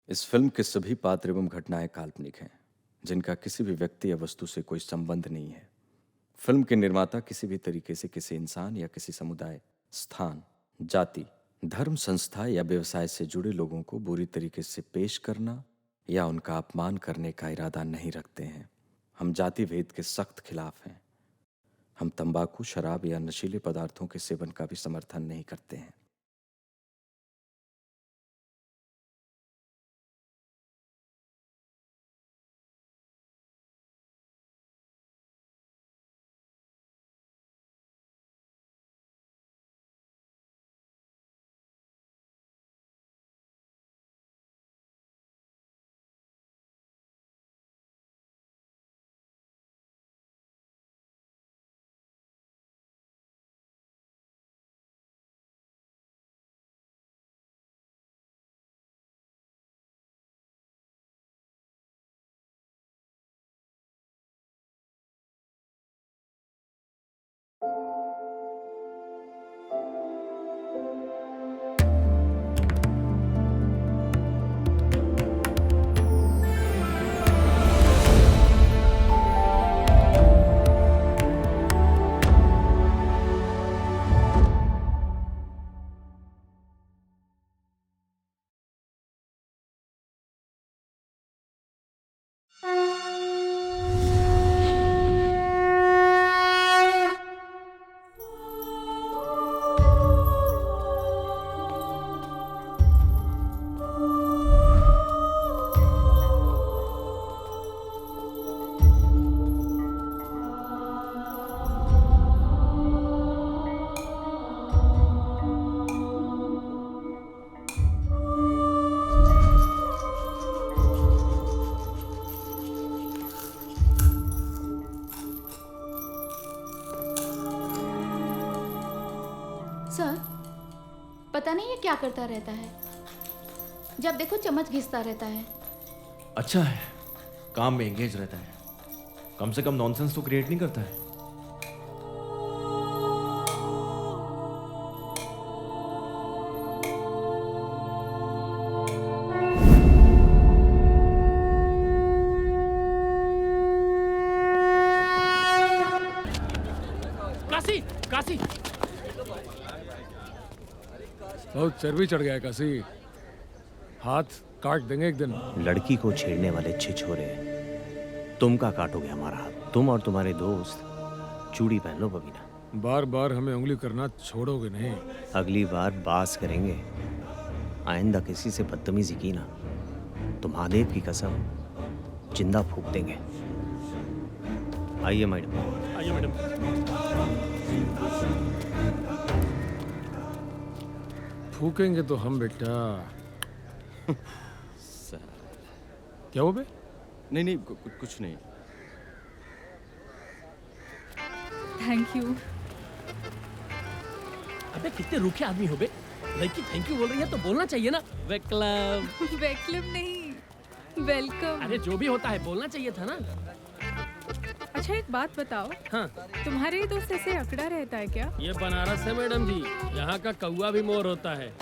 इस फिल्म के सभी पात्र एवं घटनाएं काल्पनिक हैं, जिनका किसी भी व्यक्ति या वस्तु से कोई संबंध नहीं है। फिल्म के निर्माता किसी भी तरीके से किसी इंसान या किसी समुदाय, स्थान, जाति, धर्म, संस्था या व्यवसाय से जुड़े लोगों को बुरी तरीके से पेश करना या उनका अपमान करने का इरादा नहीं रखते हैं। हम जाति भेद के सख्त खिलाफ हैं। हम तंबाकू, शराब या नशीले पदार्थों के सेवन का भी समर्थन नहीं करते हैं। सर, पता नहीं ये क्या करता रहता है। जब देखो चम्मच घिसता रहता है। अच्छा है, काम में एंगेज रहता है, कम से कम नॉनसेंस तो क्रिएट नहीं करता है। काशी काशी बहुत चर्बी चढ़ गया है काशी। हाथ काट देंगे एक दिन। लड़की को छेड़ने वाले छिछोरे तुम का काटोगे हमारा हाथ। तुम और तुम्हारे दोस्त चूड़ी पहन लो बबीना। बार बार हमें उंगली करना छोड़ोगे नहीं। अगली बार बास करेंगे। आइंदा किसी से बदतमीजी की ना तो महादेव की कसम जिंदा फूंक देंगे। आइए मैडम। आइए मैडम। फूकेंगे तो हम बेटा। क्या हो बे? नहीं, कुछ नहीं। Thank you. अबे कितने रूखे आदमी हो बे। लड़की थैंक यू बोल रही है तो बोलना चाहिए ना। वेलकम। वेलकम नहीं, वेलकम। अरे जो भी होता है बोलना चाहिए था ना। अच्छा एक बात बताओ, हाँ, तुम्हारे ही दोस्त ऐसे अकड़ा रहता है क्या? ये बनारस है मैडम जी, यहाँ का कौवा भी मोर होता है। ये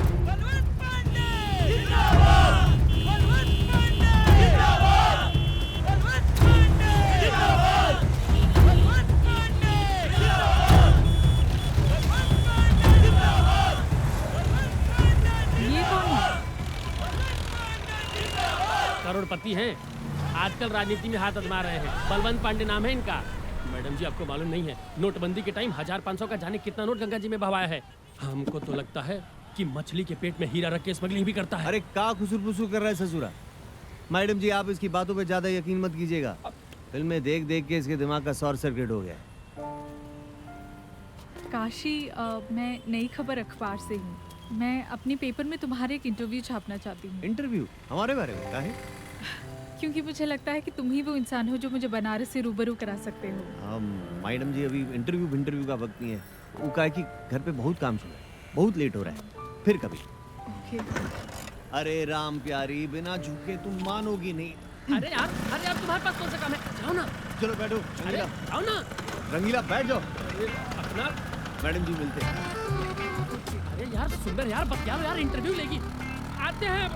कौन है? करोड़पति हैं, आजकल राजनीति में हाथ आजमा रहे हैं। बलवंत पांडे नाम है इनका। मैडम जी आपको मालूम नहीं है, नोटबंदी के टाइम 1500 का जाने कितना नोट गंगा जी में बहाया है। हमको तो लगता है कि मछली के पेट में हीरा रख के स्मगलिंग भी करता है। अरे का खुसुर फुसुर कर रहा है ससुरा। मैडम जी आप इसकी बातों पे ज्यादा यकीन मत कीजिएगा। फिल्में देख देख के इसके दिमाग का शॉर्ट सर्किट हो गया है। काशी, मैं नई खबर अखबार से हूँ। मैं अपने पेपर में तुम्हारे एक इंटरव्यू छापना चाहती हूँ। इंटरव्यू हमारे बारे में क्या है? क्योंकि मुझे लगता है कि तुम ही वो इंसान हो जो मुझे बनारस से रूबरू करा सकते हो। मैडम जी अभी इंटरव्यू का वक्त नहीं है। वो का है कि घर पे बहुत काम चल रहा है, बहुत लेट हो रहा है। फिर कभी। ओके। अरे राम प्यारी, बिना झुके तुम मानोगी नहीं। अरे यार तुम्हारे पास कौन सा काम है? जाओ ना। चलो बैठो। अरे रंगीला, जाओ ना। रंगीला बैठ जाओ। अपना मैडम जी मिलते हैं। अरे यार सुंदर यार बतिया लो यार, इंटरव्यू लेगी। आते हैं।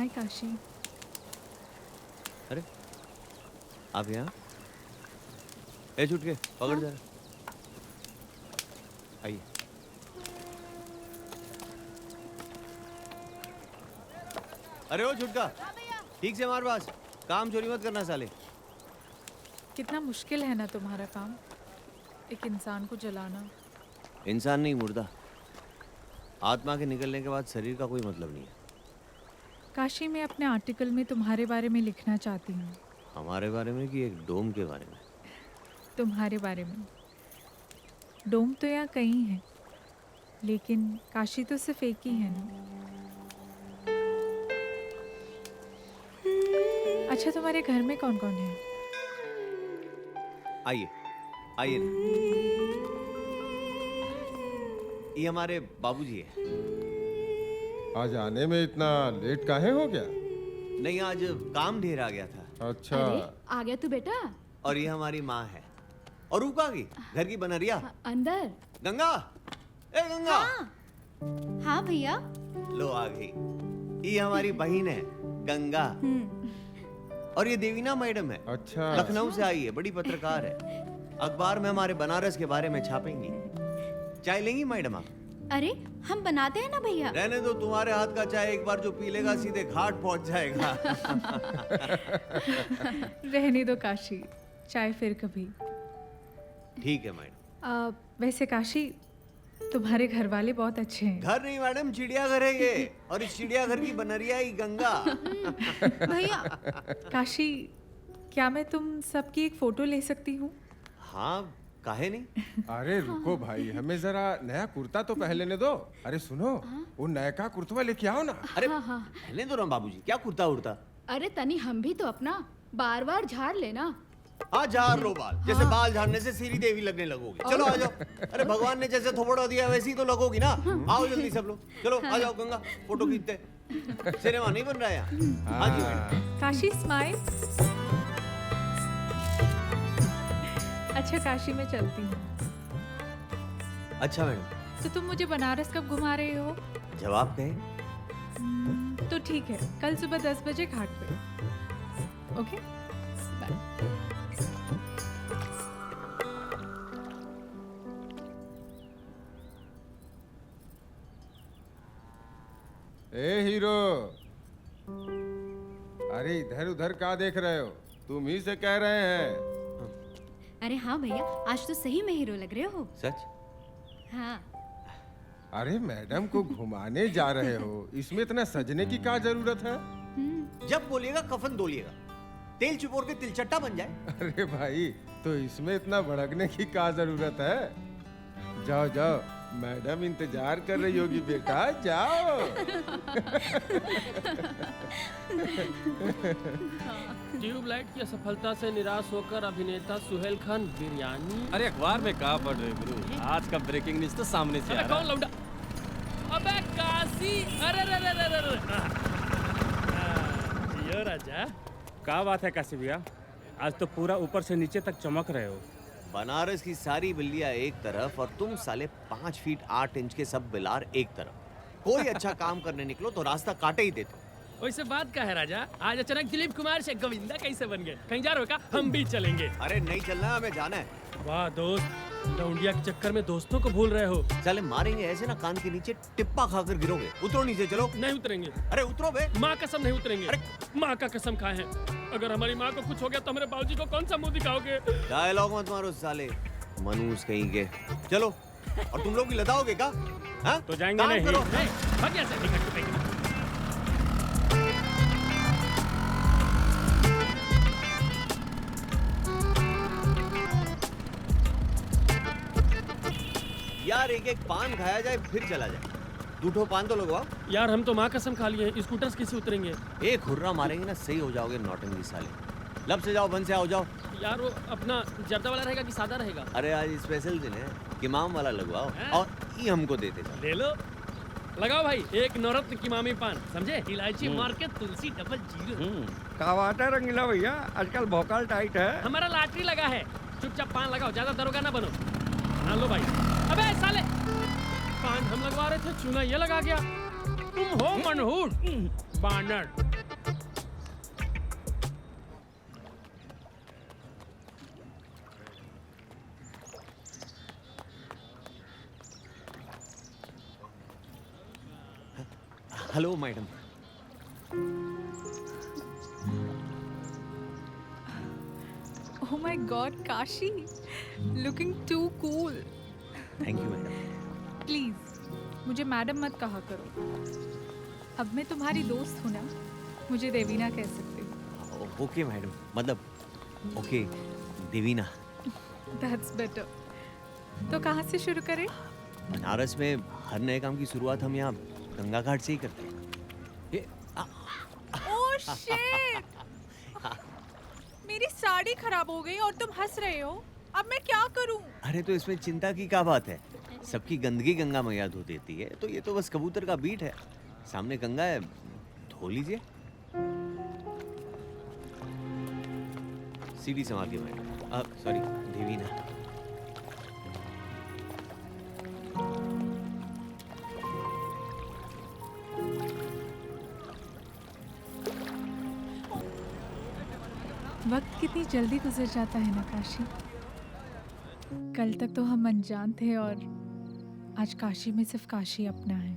हाय काशी। अरे आप यहाँ? ए छुटके पकड़ जरा। आइए। अरे ओ छुटका, ठीक से मार बास, काम चोरी मत करना साले। कितना मुश्किल है ना तुम्हारा काम, एक इंसान को जलाना। इंसान नहीं, मुर्दा। आत्मा के निकलने के बाद शरीर का कोई मतलब नहीं है। काशी, मैं अपने आर्टिकल में तुम्हारे बारे में लिखना चाहती हूँ। हमारे बारे में कि एक डोम के बारे में? तुम्हारे बारे में। डोम तो यहाँ कई हैं, लेकिन काशी तो सिर्फ एक ही है ना। अच्छा, तुम्हारे घर में कौन कौन है? आइए आइए ना। ये हमारे बाबूजी है। आज आने में इतना लेट काहे हो गया? नहीं, आज काम ढेर आ गया था। अच्छा। अरे आ गया तू बेटा। और ये हमारी माँ है। और ऊका की घर की बनरिया अंदर। गंगा। ए गंगा। हाँ भैया। लो आ गई। ये हमारी बहन है गंगा। और ये देवीना मैडम है। अच्छा। लखनऊ से आई है, बड़ी पत्रकार है। अखबार में हमारे बनारस के बारे में छापेंगी। चाय लेंगी मैडम आप? अरे हम बनाते हैं ना भैया। रहने दो, तुम्हारे हाथ का चाय एक बार जो पी लेगा सीधे घाट पहुंच जाएगा। रहने दो काशी, चाय फिर कभी। ठीक है मैडम। वैसे काशी, तुम्हारे घर वाले बहुत अच्छे हैं। घर नहीं मैडम, चिड़ियाघर है ये। और इस चिड़ियाघर की बनरिया ही गंगा। भैया। काशी, क्या मैं तुम सबकी एक फोटो ले सकती हूँ? हाँ, काहे नहीं। अरे रुको भाई, हमें जरा नया कुर्ता तो पहनने दो। अरे सुनो, वो नयका कुर्तवा लेके आओ ना। अरे पहले तो ना बाबूजी, क्या कुर्ता उड़ता। अरे तनी हम भी तो अपना बार बार झाड़ लेना। हाँ, झाड़ लो बाल। जैसे बाल झाड़ने से श्री देवी लगने लगोगे। चलो आ जाओ। अरे भगवान ने जैसे थोपड़ा दिया वैसे ही तो लगोगी ना। आओ जल्दी सब लोग, चलो आ जाओ गंगा, फोटो खींचते। सिनेमा नहीं बन रहा है यहाँ। हाँ जी मैडम। काशी स्माइल। अच्छा काशी, मैं चलती हूँ। अच्छा मैडम। तो तुम मुझे बनारस कब घुमा रहे हो? जब आप कहें। तो ठीक है, कल सुबह 10 बजे घाट पे। Okay bye. ए हीरो, अरे इधर उधर क्या देख रहे हो? तुम ही से कह रहे हैं। अरे हाँ भैया, आज तो सही में हीरो लग रहे हो। सच? हाँ। अरे मैडम को घुमाने जा रहे हो, इसमें इतना सजने की क्या जरूरत है? जब बोलिएगा कफन धोलिएगा, तेल चुपोर के तिलचट्टा बन जाए। अरे भाई, तो इसमें इतना भड़कने की क्या जरूरत है? जाओ जाओ, मैडम इंतजार कर रही होगी बेटा, जाओ। ट्यूबलाइट की असफलता से निराश होकर अभिनेता सुहेल खान बिरयानी। अरे अखबार में कहा पढ़ रहे गुरु, आज का ब्रेकिंग न्यूज तो सामने से आ अबे रहा कौन लौंडा? अबे काशी, अरे रे रे रे रे रे। जियो राजा। क्या बात है काशी भैया, आज तो पूरा ऊपर से नीचे तक चमक रहे हो। बनारस की सारी बिल्लियां एक तरफ और तुम साले 5 फीट 8 इंच के सब बिलार एक तरफ। कोई अच्छा काम करने निकलो तो रास्ता काटे ही देते। वैसे बात का है राजा, आज अचानक दिलीप कुमार से गोविंदा कैसे बन गए? कहीं जा रहे हो क्या? हम भी चलेंगे। अरे नहीं चलना, हमें जाना है। वाह दोस्त, लौंडिया के चक्कर में दोस्तों को भूल रहे हो। साले मारेंगे ऐसे ना, कान के नीचे टिप्पा खाकर गिरोगे। उतरो नीचे, चलो। नहीं उतरेंगे। अरे उतरो बे। माँ कसम नहीं उतरेंगे। अरे माँ का कसम खाए हैं, अगर हमारी माँ को कुछ हो गया तो हमारे बाबूजी को कौन सा मुंह दिखाओगे? डायलॉग मत मारो साले, मनूस कहीं के। चलो। और तुम लोग भी लदाओगे क्या? हाँ? तो जाएंगे काम नहीं। करो। भाग यहाँ से, निकल के। यार एक एक पान खाया जाए फिर चला जाए। दूठो पान तो लगवाओ। यार हम तो माँ कसम खा लिए हैं, स्कूटर से कैसे उतरेंगे? एक हुर्रा मारेंगे ना, सही हो जाओगे नौटंकी साले। लब से जाओ, बन से आओ, जाओ। यार वो अपना जर्दा वाला रहेगा कि सादा रहेगा? अरे आज स्पेशल दिन है, किमाम वाला लगवाओ। और ये हमको देते जाओ। ले लो, लगाओ भाई, एक नवरत्न किमामी पान, समझे? इलायची मार के तुलसी डबल जीरो। क्या बात है रंगीला भैया, आजकल भोकाल टाइट है। हमारा लॉटरी लगा है, चुपचाप पान लगाओ, ज्यादा दरोगा ना बनो। हाँ लो भाई। अबे साले, पान हम लगवा रहे थे, चूना ये लगा गया। तुम हो मनहूस बानर। Hello madam. Oh my God, Kashi, looking too cool. Thank you madam. Please मुझे मैडम मत कहा करो। अब मैं तुम्हारी दोस्त हूँ ना, मुझे देवीना कह सकते हो। ओके मैडम, मतलब ओके देवीना। That's better. तो कहाँ से शुरू करें? बनारस में हर नए काम की शुरुआत हम यहाँ गंगा घाट से ही करते हैं। ये Oh shit! मेरी साड़ी खराब हो गई और तुम हंस रहे हो। अब मैं क्या करूं? अरे तो इसमें चिंता की क्या बात है, सबकी गंदगी गंगा मैया धो देती है, तो ये तो बस कबूतर का बीट है। सामने गंगा है, धो लीजिए। सीढ़ी संभाल के मैडम, सॉरी देवीना। वक्त कितनी जल्दी गुजर जाता है ना काशी। कल तक तो हम अनजान थे और आज काशी में सिर्फ काशी अपना है।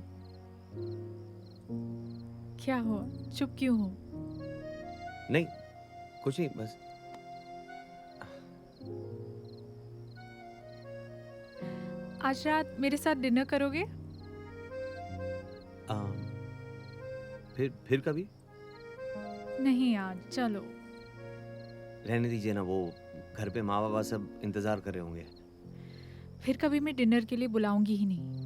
क्या हुआ, चुप क्यों हो? नहीं कुछ नहीं, बस आज रात मेरे साथ डिनर करोगे? फिर कभी? नहीं आज, चलो। रहने दीजिए ना, वो घर पे माँ बाबा सब इंतजार कर रहे होंगे। फिर कभी मैं डिनर के लिए बुलाऊंगी ही नहीं।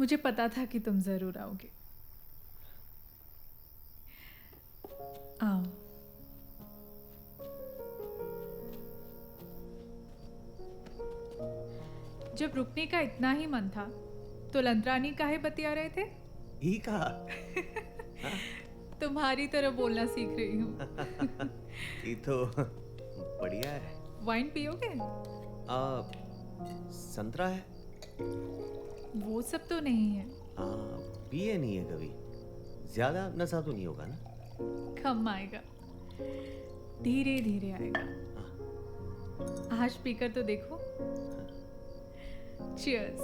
मुझे पता था कि तुम जरूर आओगे। आओ। जब रुकने का इतना ही मन था तो लंतरानी काहे बतिया रहे थे? ही कहा। तुम्हारी तरह बोलना सीख रही हूँ। ये तो बढ़िया है। वाइन पियोगे? संतरा है। वो सब तो नहीं है। पिए नहीं है कभी, ज्यादा नशा तो नहीं होगा ना? कम आएगा, धीरे धीरे आएगा। आज पीकर तो देखो। चीयर्स।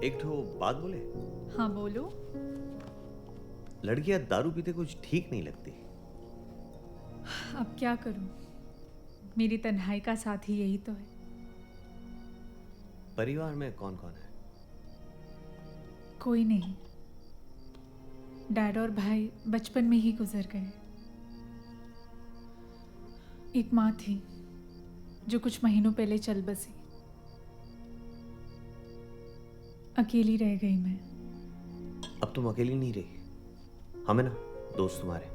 एक ठो बात बोले? हाँ बोलो। लड़कियां दारू पीते कुछ ठीक नहीं लगती। अब क्या करूं, मेरी तन्हाई का साथी यही तो है। परिवार में कौन कौन है? कोई नहीं, डैड और भाई बचपन में ही गुजर गए। एक माँ थी जो कुछ महीनों पहले चल बसी। अकेली रह गई मैं। अब तुम अकेली नहीं रही, हमें ना दोस्त तुम्हारे।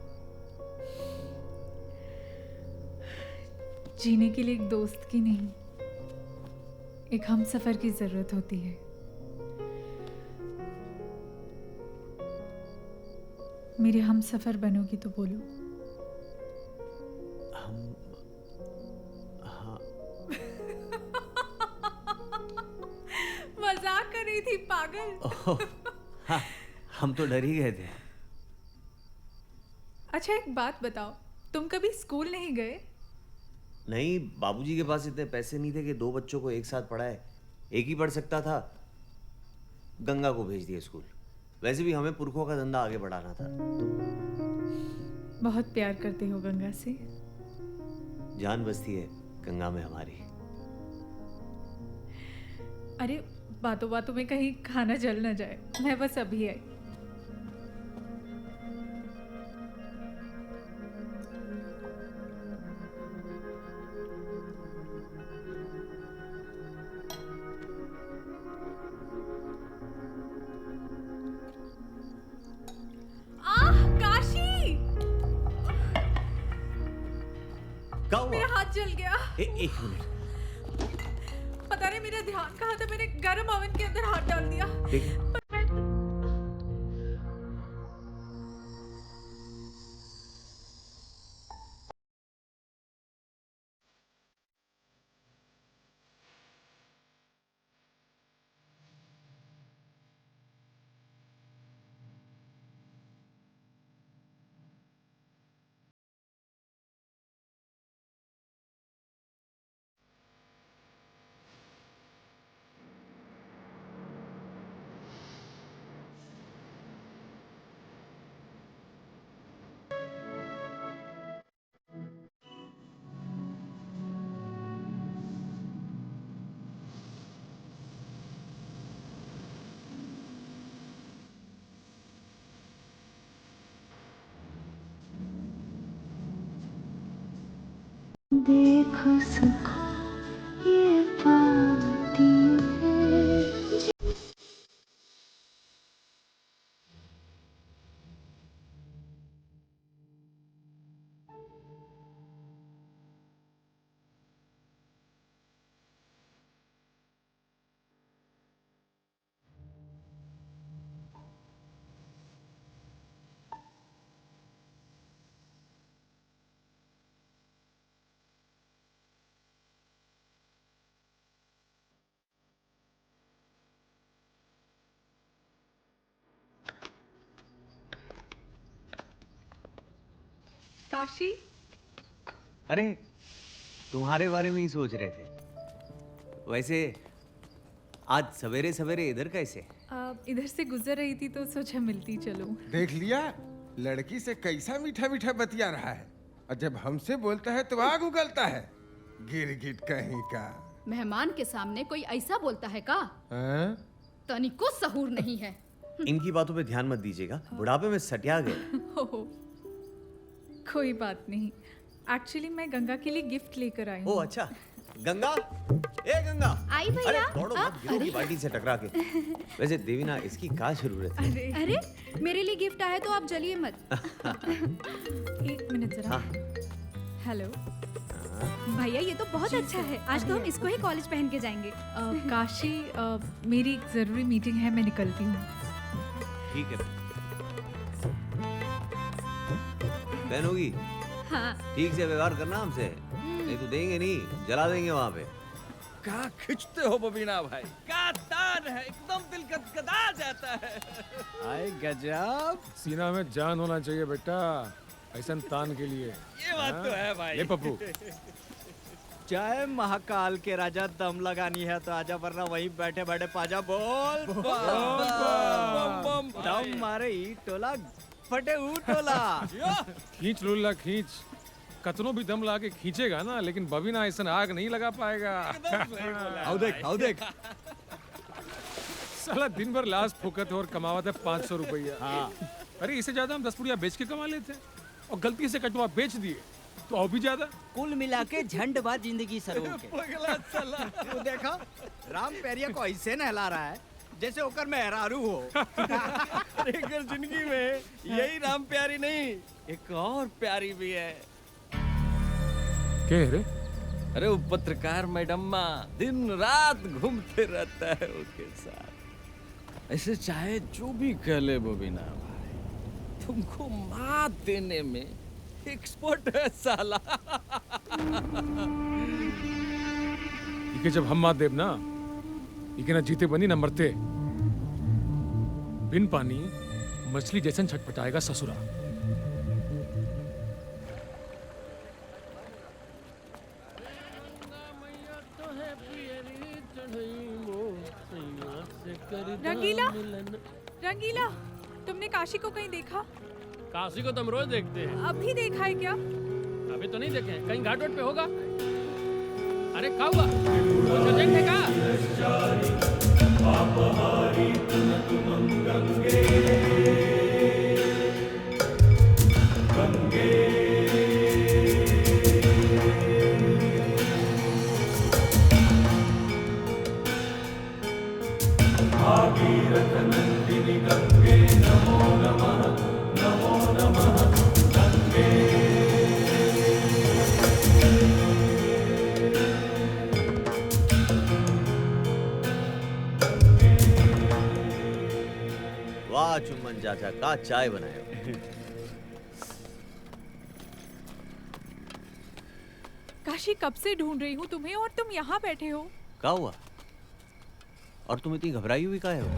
जीने के लिए एक दोस्त की नहीं, एक हमसफर की जरूरत होती है। मेरे हमसफर बनोगी तो बोलो। हम हाँ। मजाक कर रही थी पागल। हाँ, हम तो डर ही गए थे। अच्छा एक बात बताओ, तुम कभी स्कूल नहीं गए? नहीं, बाबूजी के पास इतने पैसे नहीं थे कि 2 बच्चों को एक साथ पढ़ाए। एक ही पढ़ सकता था, गंगा को भेज दिया स्कूल। वैसे भी हमें पुरखों का धंधा आगे बढ़ाना था। बहुत प्यार करते हो गंगा से। जान बसती है गंगा में हमारी। अरे बातों बातों में कहीं खाना जल न जाए, मैं बस अभी आई। हाथ जल गया। एक मिनट, पता नहीं मेरा ध्यान कहाँ था, मैंने गरम ओवन के अंदर हाथ डाल दिया। देख देख सको ये पाती है। काशी, अरे तुम्हारे बारे में ही सोच रहे थे। वैसे आज सवेरे सवेरे इधर कैसे? इधर से गुजर रही थी तो सोचा मिलती चलूं। देख लिया, लड़की से कैसा मीठा मीठा बतिया रहा है, और जब हमसे बोलता है तो आग उगलता है। गिरगिट कहीं का। मेहमान के सामने कोई ऐसा बोलता है का? हाँ? तनिको सहूर नहीं है। इनकी बातों पे ध्यान मत दीजिएगा, बुढ़ापे में सटिया गए। कोई बात नहीं, एक्चुअली मैं गंगा के लिए गिफ्ट लेकर आई हूँ। ओ अच्छा, गंगा, ए गंगा, आई भैया। अरे दौड़ो मत, गिरो की बाल्टी से टकरा के। वैसे देवीना, इसकी क्या जरूरत है? अरे मेरे लिए गिफ्ट आया तो आप जलिए मत। एक मिनट जरा। हाँ। हेलो भैया, ये तो बहुत अच्छा है। आज तो हम इसको ही कॉलेज पहन के जाएंगे। काशी, मेरी एक जरूरी मीटिंग है, मैं निकलती हूँ। ठीक है, बहन होगी। हाँ। ठीक से व्यवहार करना हमसे, नहीं तो देंगे नहीं, जला देंगे वहाँ पे। क्या खिंचते हो बबीना भाई, क्या तान है, एकदम दिल गदगदा जाता है। आए गजब, सीना में जान होना चाहिए बेटा, ऐसा तान के लिए। ये बात तो है भाई। ले पप्पू, चाहे महाकाल के राजा दम लगानी है तो आजा, वरना वहीं बैठे बैठे पाजा बोल दम मारे ई टोला फटे ऊ टोला। खींच लुल्ला खींच, कतनों भी दम लाके खींचेगा ना, लेकिन बबीना ऐसा आग नहीं लगा पाएगा। आओ देख। साला दिन भर लाश फुकत और कमावत है 500 रुपया। हाँ। अरे इससे ज्यादा हम 10 पुड़िया बेच के कमा लेते हैं, और गलती से कटवा बेच दिए तो और भी ज्यादा। कुल मिला के झंड बाद जिंदगी सरो के। तू देखा, राम पेरिया को ऐसे नहला रहा है जैसे होकर मेहरारू हो। लेकिन जिंदगी में यही राम प्यारी नहीं, एक और प्यारी भी है। क्या रे? अरे वो पत्रकार मैडम दिन रात घूमते रहता है उसके साथ। ऐसे चाहे जो भी कह ले बबीना भाई, तुमको मात देने में एक्सपर्ट है साला। इके जब हम मात देव ना, इके ना जीते बनी ना मरते। बिन पानी मछली जैसन छटपटाएगा ससुरा। रंगीला, रंगीला, तुमने काशी को कहीं देखा? काशी को तो हम रोज देखते हैं। अभी देखा है क्या? अभी तो नहीं देखे, कहीं घाट रोड पे होगा। अरे क्या हुआ? कुछ अर्जेंट है क्या? वाह चुम्बन चाचा, का चाय बनाए हो। काशी, कब से ढूंढ रही हूँ तुम्हें और तुम यहाँ बैठे हो। क्या हुआ? और तुम इतनी घबराई हुई काहे हो?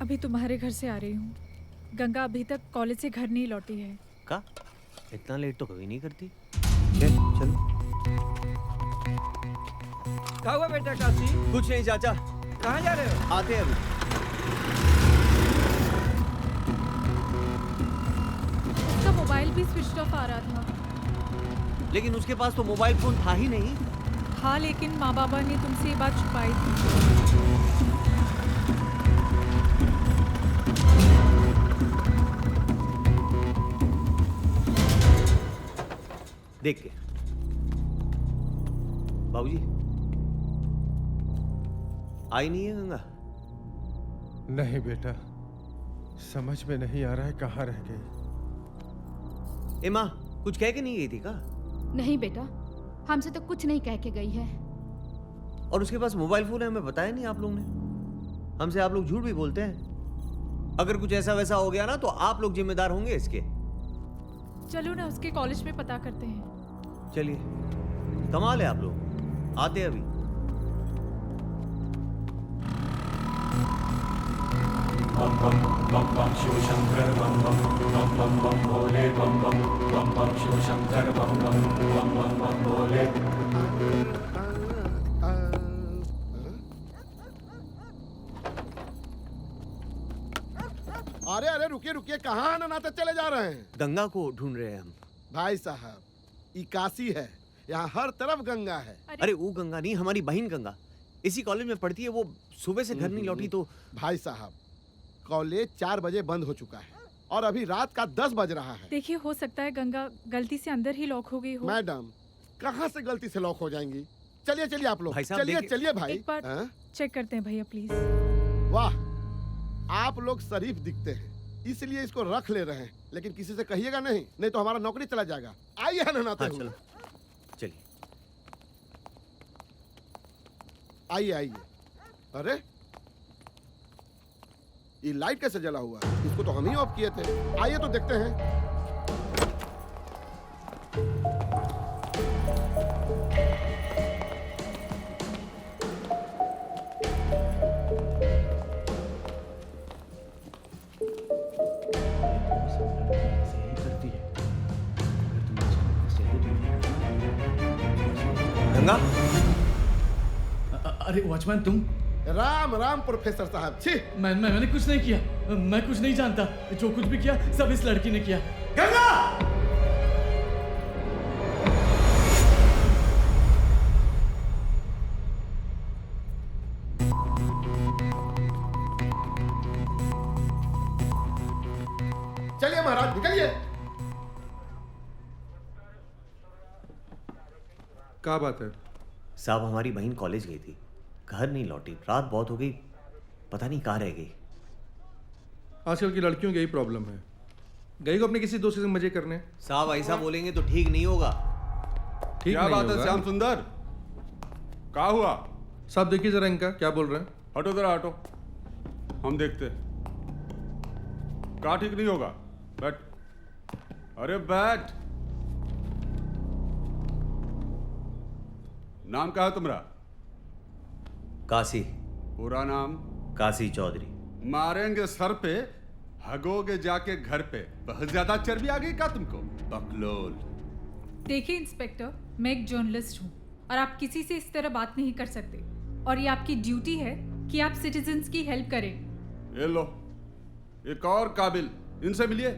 अभी तुम्हारे घर से आ रही हूँ। गंगा अभी तक कॉलेज से घर नहीं लौटी है। का? इतना लेट तो कभी नहीं करती। चलो। क्या हुआ बेटा काशी? कुछ नहीं चाचा। कहाँ जा रहे हो? आते हैं अभी। उसका मोबाइल भी स्विच ऑफ आ रहा था। लेकिन उसके पास तो मोबाइल फोन था ही नहीं। हाँ, लेकिन माँ बाबा ने तुमसे ये बात छुपाई थी। देख के बाबूजी, आई नहीं है गंगा? नहीं बेटा, समझ में नहीं आ रहा है कहाँ रह गई। ए माँ, कुछ कह के नहीं गई थी का? नहीं बेटा, हमसे तो कुछ नहीं कह के गई है। और उसके पास मोबाइल फोन है, हमें बताया नहीं आप लोग ने। हमसे आप लोग झूठ भी बोलते हैं। अगर कुछ ऐसा वैसा हो गया ना तो आप लोग जिम्मेदार होंगे इसके। चलो ना, उसके कॉलेज में पता करते हैं। चलिए, कमाल है आप लोग। आते हैं अभी। बम बम बम बम शिव शंकर बम बम बम बम बम भोले बम बम बम बम शिव शंकर बम बम बम बम बम भोले। अरे अरे रुकिए रुकिए, कहाँ ननाते चले जा रहे हैं? गंगा को ढूंढ रहे हैं हम। भाई साहब, ये काशी है, यहाँ हर तरफ गंगा है। अरे वो गंगा नहीं, हमारी बहन गंगा इसी कॉलेज में पढ़ती है। वो सुबह से घर नहीं लौटी तो। भाई साहब, कॉलेज 4 बजे बंद हो चुका है और अभी रात का 10 बज रहा है। देखिए, हो सकता है गंगा गलती से अंदर ही लॉक हो गई हो। मैडम, कहाँ से गलती से लॉक हो जाएंगी? चलिए चलिए आप लोग, भाई साहब, चलिए चलिए भाई। एक बार चेक करते हैं भैया प्लीज। वाह, आप लोग शरीफ दिखते हैं, इसलिए इसको रख ले रहे हैं। लेकिन किसी से कहिएगा नहीं, नहीं तो हमारा नौकरी चला जाएगा। आइए ननाते हुए। चलिए आइए आइए। अरे ये लाइट कैसे जला हुआ है? इसको तो हम ही ऑफ किए थे। आइए तो देखते हैं। गंगा, अरे वॉचमैन तुम? राम राम प्रोफेसर साहब। छी, मैंने कुछ नहीं किया। मैं कुछ नहीं जानता। जो कुछ भी किया सब इस लड़की ने किया। गंगा! चलिए महाराज, निकलिए। क्या बात है? साहब, हमारी बहन कॉलेज गई थी, घर नहीं लौटी। रात बहुत हो गई, पता नहीं कहाँ रह गई। आजकल की लड़कियों की यही प्रॉब्लम है। गई को अपने किसी दोस्त से मजे करने। साहब, ऐसा बोलेंगे तो ठीक नहीं होगा। ठीक क्या नहीं बात है होगा। श्याम सुंदर? क्या हुआ? साहब देखिए जरा इनका क्या बोल रहे हैं। हटो जरा हटो, हम देखते। क्या ठीक नहीं होगा? बैठ। अरे बैठ। नाम क्या है तुम्हारा? काशी। पूरा नाम? काशी चौधरी। मारेंगे सर पे, हगोगे जाके घर पे। बहुत ज्यादा चर्बी आ गई क्या तुमको? बकलोल। देखिए इंस्पेक्टर, मैं एक जर्नलिस्ट हूँ और आप किसी से इस तरह बात नहीं कर सकते। और ये आपकी ड्यूटी है कि आप सिटीजन्स की हेल्प करें। ये लो, एक और काबिल, इनसे मिलिए।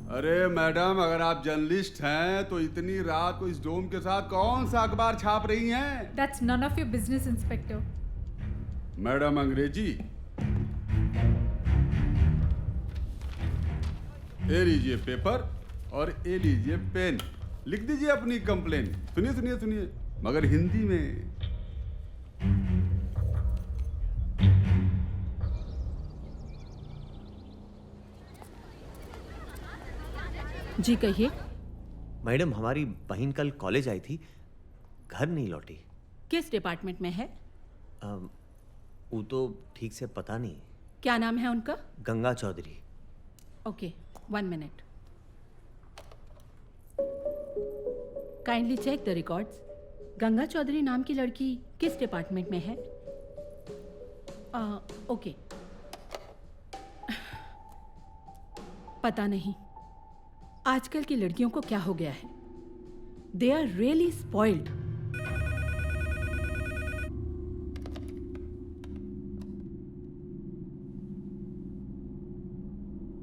अरे मैडम, अगर आप जर्नलिस्ट हैं तो इतनी रात को इस डोम के साथ कौन सा अखबार छाप रही हैं? That's none of your business, inspector. Madam अंग्रेजी? ये लीजिए पेपर और ये लीजिए पेन, लिख दीजिए अपनी कंप्लेन। सुनिए सुनिए सुनिए, मगर हिंदी में। जी कहिए। मैडम, हमारी बहन कल कॉलेज आई थी, घर नहीं लौटी। किस डिपार्टमेंट में है? वो तो ठीक से पता नहीं। क्या नाम है उनका? Ganga Chaudhary. Okay, 1 minute. Kindly check the records. Ganga Chaudhary नाम की लड़की किस डिपार्टमेंट में है? ओके। पता नहीं आजकल की लड़कियों को क्या हो गया है। They are really spoiled.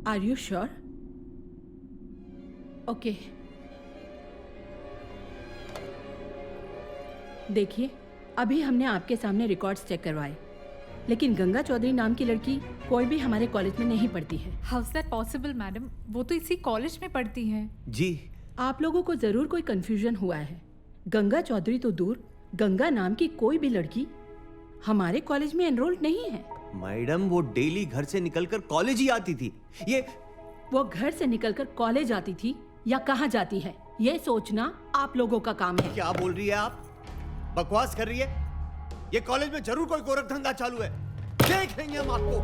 Are you sure? Okay, देखिए अभी हमने आपके सामने रिकॉर्ड्स चेक करवाए, लेकिन गंगा चौधरी नाम की लड़की कोई भी हमारे कॉलेज में नहीं पढ़ती है। How is that possible madam? वो तो इसी कॉलेज में पढ़ती है। जी, आप लोगों को जरूर कोई कंफ्यूजन हुआ है। गंगा चौधरी तो दूर, गंगा नाम की कोई भी लड़की हमारे कॉलेज में एनरोल्ड नहीं है। मैडम वो डेली घर से निकलकर कॉलेज ही आती थी। वो घर से निकलकर कॉलेज आती थी या कहाँ जाती है, ये सोचना आप लोगों का काम है। क्या बोल रही है आप? बकवास कर रही है? ये कॉलेज में जरूर कोई गोरख धंधा चालू है। देख लेंगे हम आपको।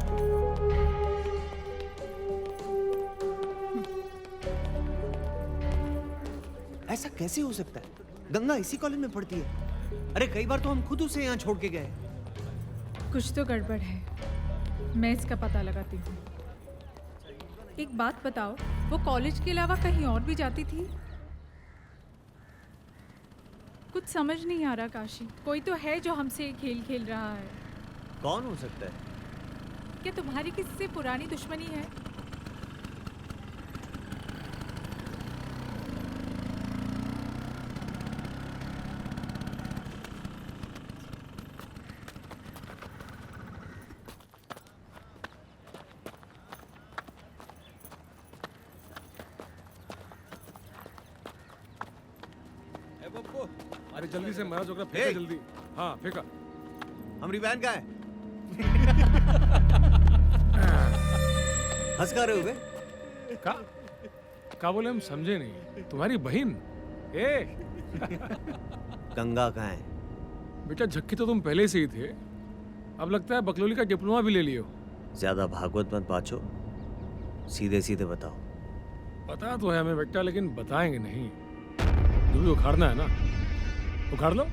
ऐसा कैसे हो सकता है? गंगा इसी कॉलेज में पढ़ती है। अरे कई बार तो हम खुद उसे यहाँ छोड़ के गए। कुछ तो गड़बड़ है, मैं इसका पता लगाती हूँ। एक बात बताओ, वो कॉलेज के अलावा कहीं और भी जाती थी? कुछ समझ नहीं आ रहा काशी। कोई तो है जो हमसे ये खेल खेल रहा है। कौन हो सकता है? क्या तुम्हारी किसी से पुरानी दुश्मनी है? अरे जल्दी से मारा जोकरा, फेंका जल्दी। हाँ फेंका। हमारी बहन का है। हंस का रहे हो बे? का बोले? हम समझे नहीं। तुम्हारी बहन? गंगा कहाँ है? बेटा झक्की तो तुम पहले से ही थे, अब लगता है बकलोली का डिप्लोमा भी ले लियो। ज्यादा भागवत मत बाचो, सीधे सीधे बताओ। पता तो है हमें बेटा, लेकिन बताएंगे नहीं। जो भी उखाड़ना है ना उखाड़ लो।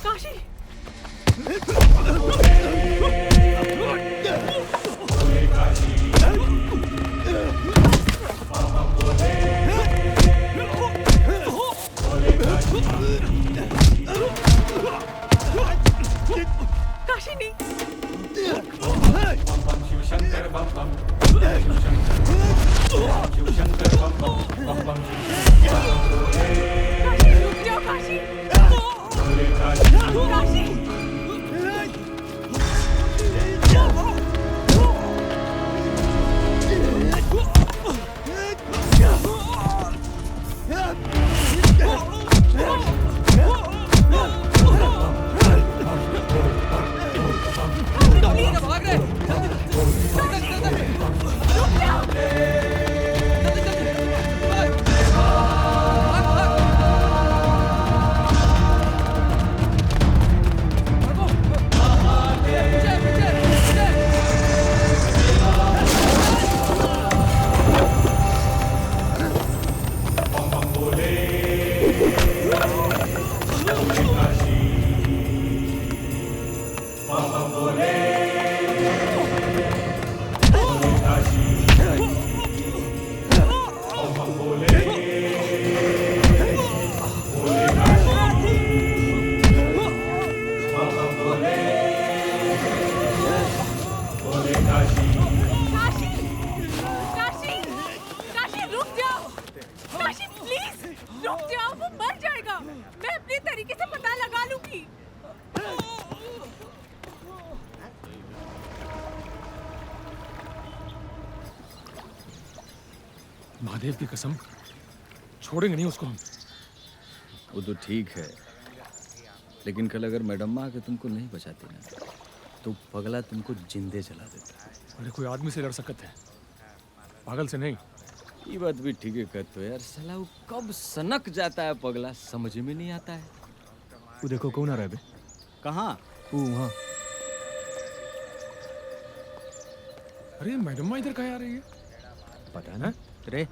काशी! काशी नहीं। शिवशंकर बम बम, शिवशंकर बम बम बम बम, रुक जाओ काशी! काशी! महादेव की कसम, छोड़ेंगे नहीं उसको हम। वो तो ठीक है, लेकिन कल अगर मैडम आके तुमको नहीं बचाती ना, तो पगला तुमको जिंदे जला देता। अरे कोई आदमी से लड़ सकते हैं, पागल से नहीं। ये बात भी ठीक है कहते हो यार, साला वो कब सनक जाता है पगला, समझ में नहीं आता है। वो देखो कौन आ रहा है बे? कहाँ? वो वहाँ। अरे मैडम इधर कहाँ आ रही है? पता ना। रे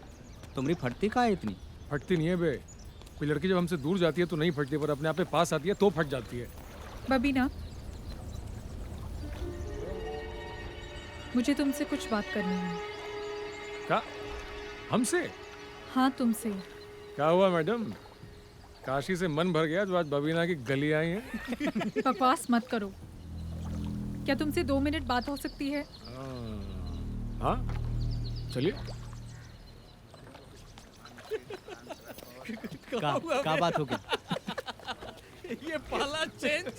तुम्हारी फटती कहाँ है इतनी? फटती नहीं है बे, कोई लड़की जब हमसे दूर जाती है तो नहीं फटती, पर अपने आप पे पास आती है तो फट जाती है। बबीना, मुझे तुमसे कुछ बात करनी है। क्या? हमसे? हाँ तुमसे। क्या हुआ मैडम? काशी से मन भर गया जो आज बबीना की गली आई है। बकवास मत करो। क्या तुमसे 2 मिनट बात हो सकती है? हाँ चलिए। का बात हो गई? ये पहला चेंज।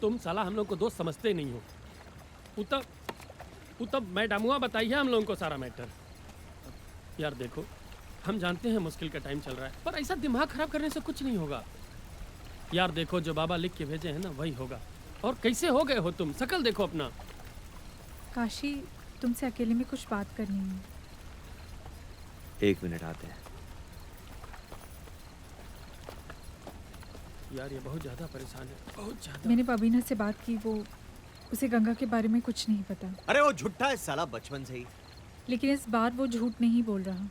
तुम साला हम लोग को दोस्त समझते ही नहीं हो। तब मैडमुआ बताइए हम लोगों को सारा मैटर। यार देखो, हम जानते हैं मुश्किल का टाइम चल रहा है, पर ऐसा दिमाग खराब करने से कुछ नहीं होगा। यार देखो, जो बाबा लिख के भेजे हैं ना वही होगा। और कैसे हो गए हो तुम, शकल देखो अपना। काशी, तुमसे अकेले में कुछ बात करनी है। 1 मिनट आते हैं। यार ये बहुत ज्यादा परेशान है, बहुत ज्यादा। मैंने बबीना से बात की, वो उसे गंगा के बारे में कुछ नहीं पता। अरे वो झूठा है साला बचपन से ही। लेकिन इस बार वो झूठ नहीं बोल रहा,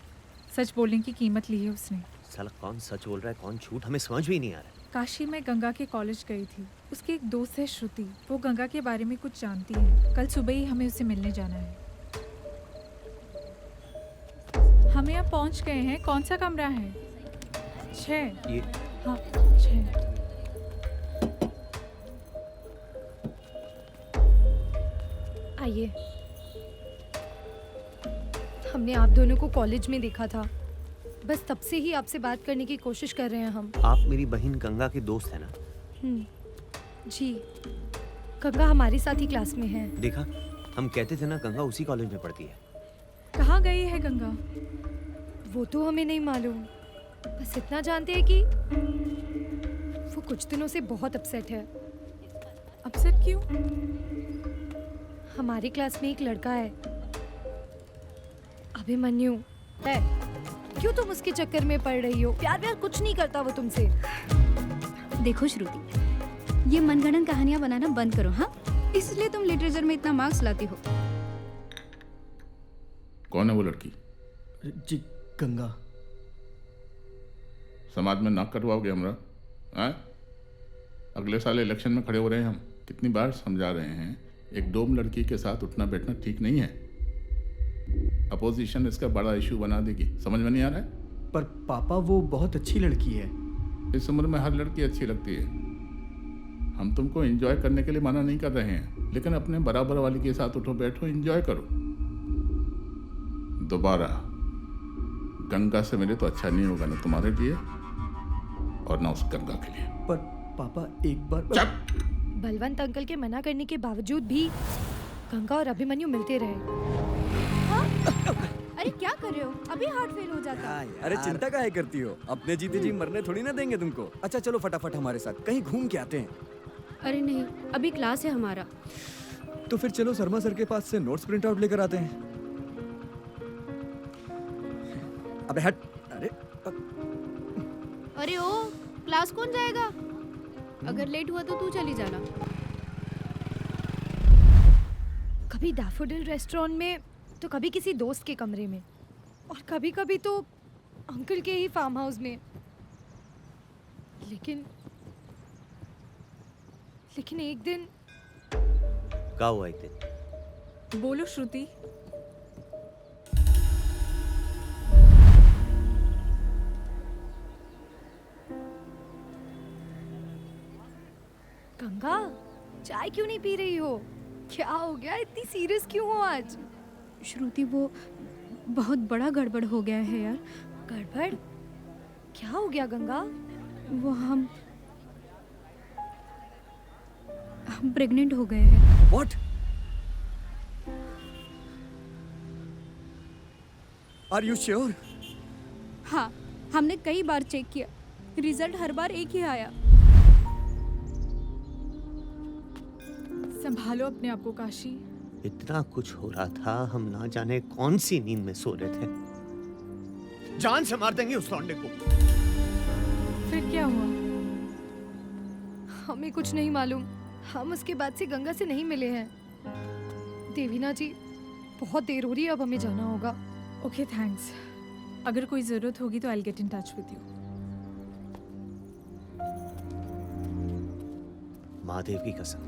सच बोलने की कीमत ली है उसने। साला कौन सच बोल रहा है कौन झूठ हमें समझ भी नहीं आ रहा है। काशी में गंगा के कॉलेज गई थी, उसकी एक दोस्त है श्रुति, वो गंगा के बारे में कुछ जानती है। कल सुबह ही हमें उसे मिलने जाना है। हम यहाँ पहुँच गए हैं। कौन सा कमरा है? 6। ये हाँ 6। आइए। हमने आप दोनों को कॉलेज में देखा था, बस तब से ही आपसे बात करने की कोशिश कर रहे हैं हम। आप मेरी बहन गंगा के दोस्त है ना? जी, गंगा हमारे साथ ही क्लास में है। देखा, हम कहते थे ना गंगा उसी कॉलेज में पढ़ती है। कहाँ गई है गंगा? वो तो हमें नहीं मालूम, बस इतना जानते हैं कि वो कुछ दिनों से बहुत अपसेट है। अपसेट क्यों? हमारी क्लास में एक लड़का है, अभिमन्यु है। क्यों तुम उसके चक्कर में पड़ रही हो? प्यार व्यार कुछ नहीं करता वो तुमसे। देखो श्रुति, ये मनगढ़ंत कहानियां बनाना बंद करो। हाँ, इसलिए तुम लिटरेचर में इतना मार्क्स लाती हो। कौन है वो लड़की? जी गंगा। समाज में नाक कटवाओगे हमरा? हैं? अगले साल इलेक्शन में खड़े हो रहे हैं हम। कितनी बार समझा रहे हैं, एक डोम लड़की के साथ उठना बैठना ठीक नहीं है। अपोजिशन इसका बड़ा इशू बना देगी। समझ में नहीं आ रहा है? पर पापा वो बहुत अच्छी लड़की है। इस उम्र में हर लड़की अच्छी लगती है। हम तुमको एंजॉय करने के लिए मना नहीं कर रहे हैं, लेकिन अपने बराबर वाली के साथ उठो बैठो, एंजॉय करो। दोबारा गंगा से मिले तो अच्छा नहीं होगा, ना तुम्हारे लिए और ना उस गंगा के लिए। पर पापा एक बार बलवंत अंकल के मना करने के बावजूद भी गंगा और अभिमन्यु मिलते रहे। अरे क्या कर रहे हो? अभी हार्ट फेल हो जाता। अरे चिंता काहे करती हो? अपने जीते जी मरने थोड़ी ना देंगे तुमको। अच्छा चलो फटाफट हमारे साथ कहीं घूम के आते हैं। अरे नहीं, अभी क्लास है हमारा। तो फिर चलो शर्मा सर के पास से नोट्स प्रिंट आउट लेकर आते हैं। अबे हट। अरे ओ, क्लास कौन जाएगा? अगर लेट हुआ तो तू चली जाना। कभी डैफोडिल रेस्टोरेंट में, तो कभी किसी दोस्त के कमरे में, और कभी कभी तो अंकल के ही फार्म हाउस में। लेकिन एक दिन क्या हुआ? एक दिन बोलो श्रुति। गंगा, चाय क्यों नहीं पी रही हो? क्या हो गया? इतनी सीरियस क्यों हो आज? श्रुति, वो बहुत बड़ा गड़बड़ हो गया है यार। गड़बड़? क्या हो गया गंगा? वो हम प्रेग्नेंट हो गए हैं। What? Are you sure? हाँ, हमने कई बार चेक किया, रिजल्ट हर बार एक ही आया। संभालो अपने आप को काशी। इतना कुछ हो रहा था, हम ना जाने कौन सी नींद में सो रहे थे। जान से मार देंगे उस लौंडे को। फिर क्या हुआ? हमें कुछ नहीं मालूम। हम उसके बाद से गंगा से नहीं मिले हैं। देवीना जी, बहुत देर हो रही है, अब हमें जाना होगा। Okay, thanks. अगर कोई ज़रूरत होगी तो I will get in touch with you. Mahadev की कसम,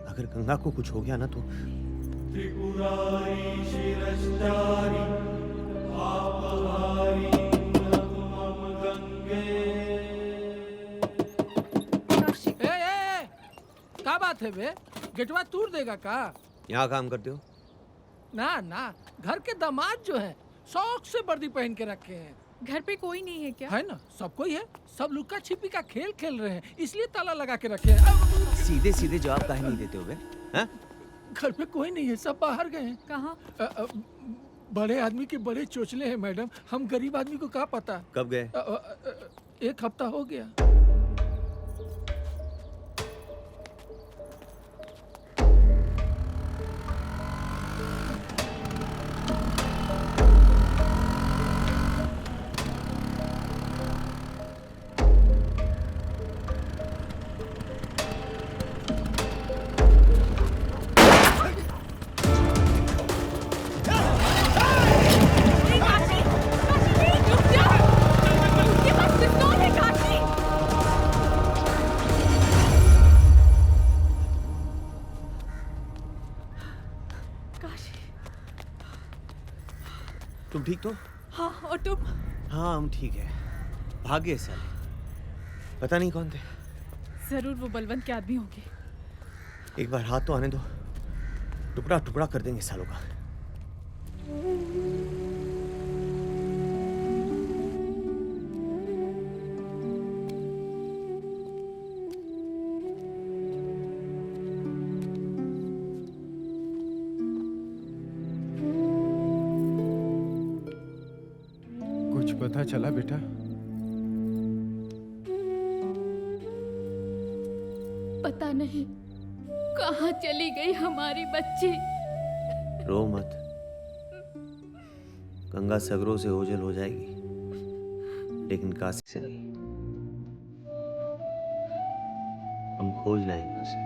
अगर गंगा को कुछ हो गया ना तो त्रिपुरारी शिरश्चारी आपहारी नतुमम गंगे। का बात है बे? गेटवा तोड़ देगा का? यहाँ काम करते हो? ना ना, घर के दामाद जो है शौक से वर्दी पहन के रखे हैं। घर पे कोई नहीं है क्या? है ना, सब कोई है। सब लुक्का छिपी का खेल खेल रहे हैं, इसलिए ताला लगा के रखे हैं। सीधे सीधे जवाब काहे नहीं देते हो बे? हैं? घर पे कोई नहीं है, सब बाहर गए हैं। कहाँ? बड़े आदमी के बड़े चोचले हैं मैडम, हम गरीब आदमी को क्या पता। कब गए? 1 हफ्ता हो गया। तुम ठीक तो? हाँ, और तुम? हाँ, हम ठीक है। भागे साले, पता नहीं कौन थे। जरूर वो बलवंत के आदमी होंगे। एक बार हाथ तो आने दो, टुकड़ा टुकड़ा कर देंगे सालों का। कुछ पता चला बेटा? पता नहीं कहाँ चली गई हमारी बच्ची। रो मत, गंगा सगरों से ओझल हो जाएगी, लेकिन काशी से नहीं। हम खोज लाएंगे उसे।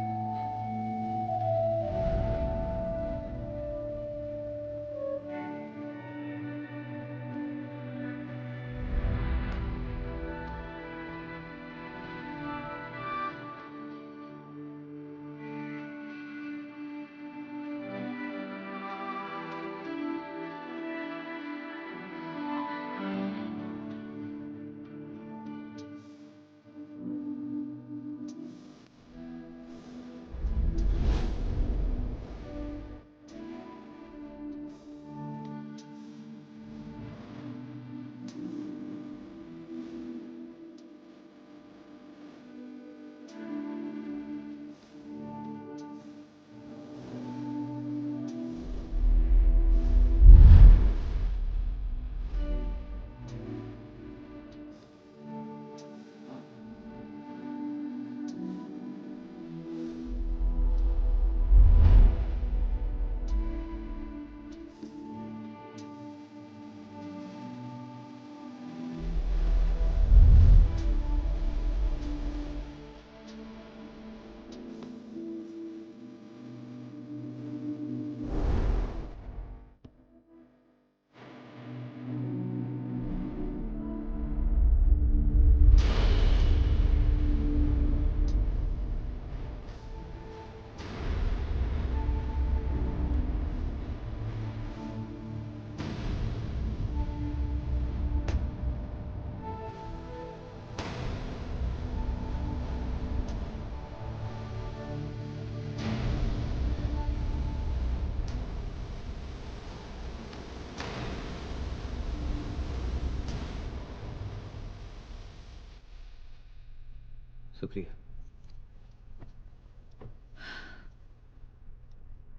शुक्रिया।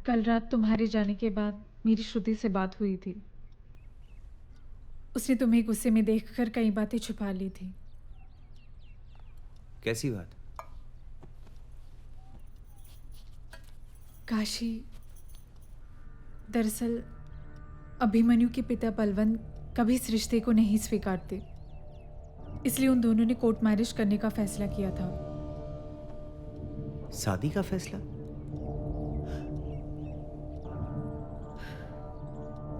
कल रात तुम्हारे जाने के बाद मेरी श्रुति से बात हुई थी। उसने तुम्हें गुस्से में देखकर कई बातें छुपा ली थी। कैसी बात? काशी, दरअसल अभिमन्यु के पिता बलवंत कभी इस रिश्ते को नहीं स्वीकारते, इसलिए उन दोनों ने कोर्ट मैरिज करने का फैसला किया था। शादी का फैसला?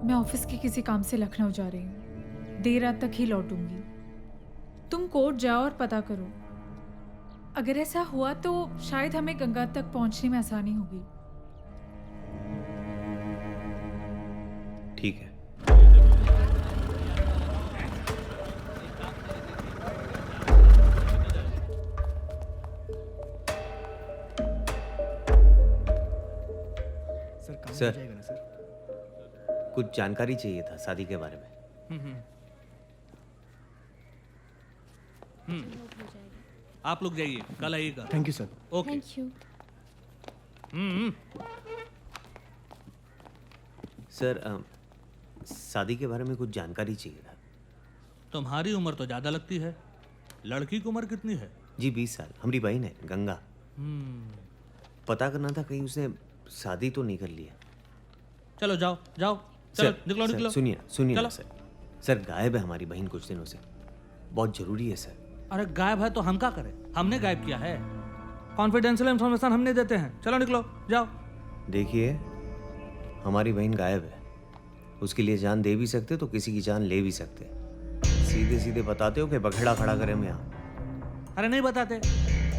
मैं ऑफिस के किसी काम से लखनऊ जा रही हूँ, देर रात तक ही लौटूंगी। तुम कोर्ट जाओ और पता करो। अगर ऐसा हुआ तो शायद हमें गंगा तक पहुंचने में आसानी होगी। ठीक है। सर, जाएगा ना सर? कुछ जानकारी चाहिए था शादी के बारे में। आप लोग जाइए, कल आइएगा। Thank you sir. Okay. Thank you. Sir, शादी के बारे में कुछ जानकारी चाहिए था। तुम्हारी उम्र तो ज्यादा लगती है, लड़की की उम्र कितनी है? जी 20 साल। हमारी बहन है गंगा। पता करना था कहीं उसने शादी तो नहीं कर लिया। चलो जाओ जाओ, चलो सर, निकलो सर, निकलो। सुनिए ना चलो। सर, गायब है हमारी बहन कुछ दिनों से। बहुत जरूरी है सर। अरे गायब है तो हम क्या करें? हमने गायब किया है। कॉन्फिडेंशियल इंफॉर्मेशन हमने देते हैं। चलो निकलो, जाओ। देखिए, हमारी बहन गायब है। उसके लिए जान दे भी सकते तो किसी की जान ले भी सकते। सीधे सीधे बताते हो कि बखेड़ा खड़ा करें हम यहाँ। अरे नहीं बताते,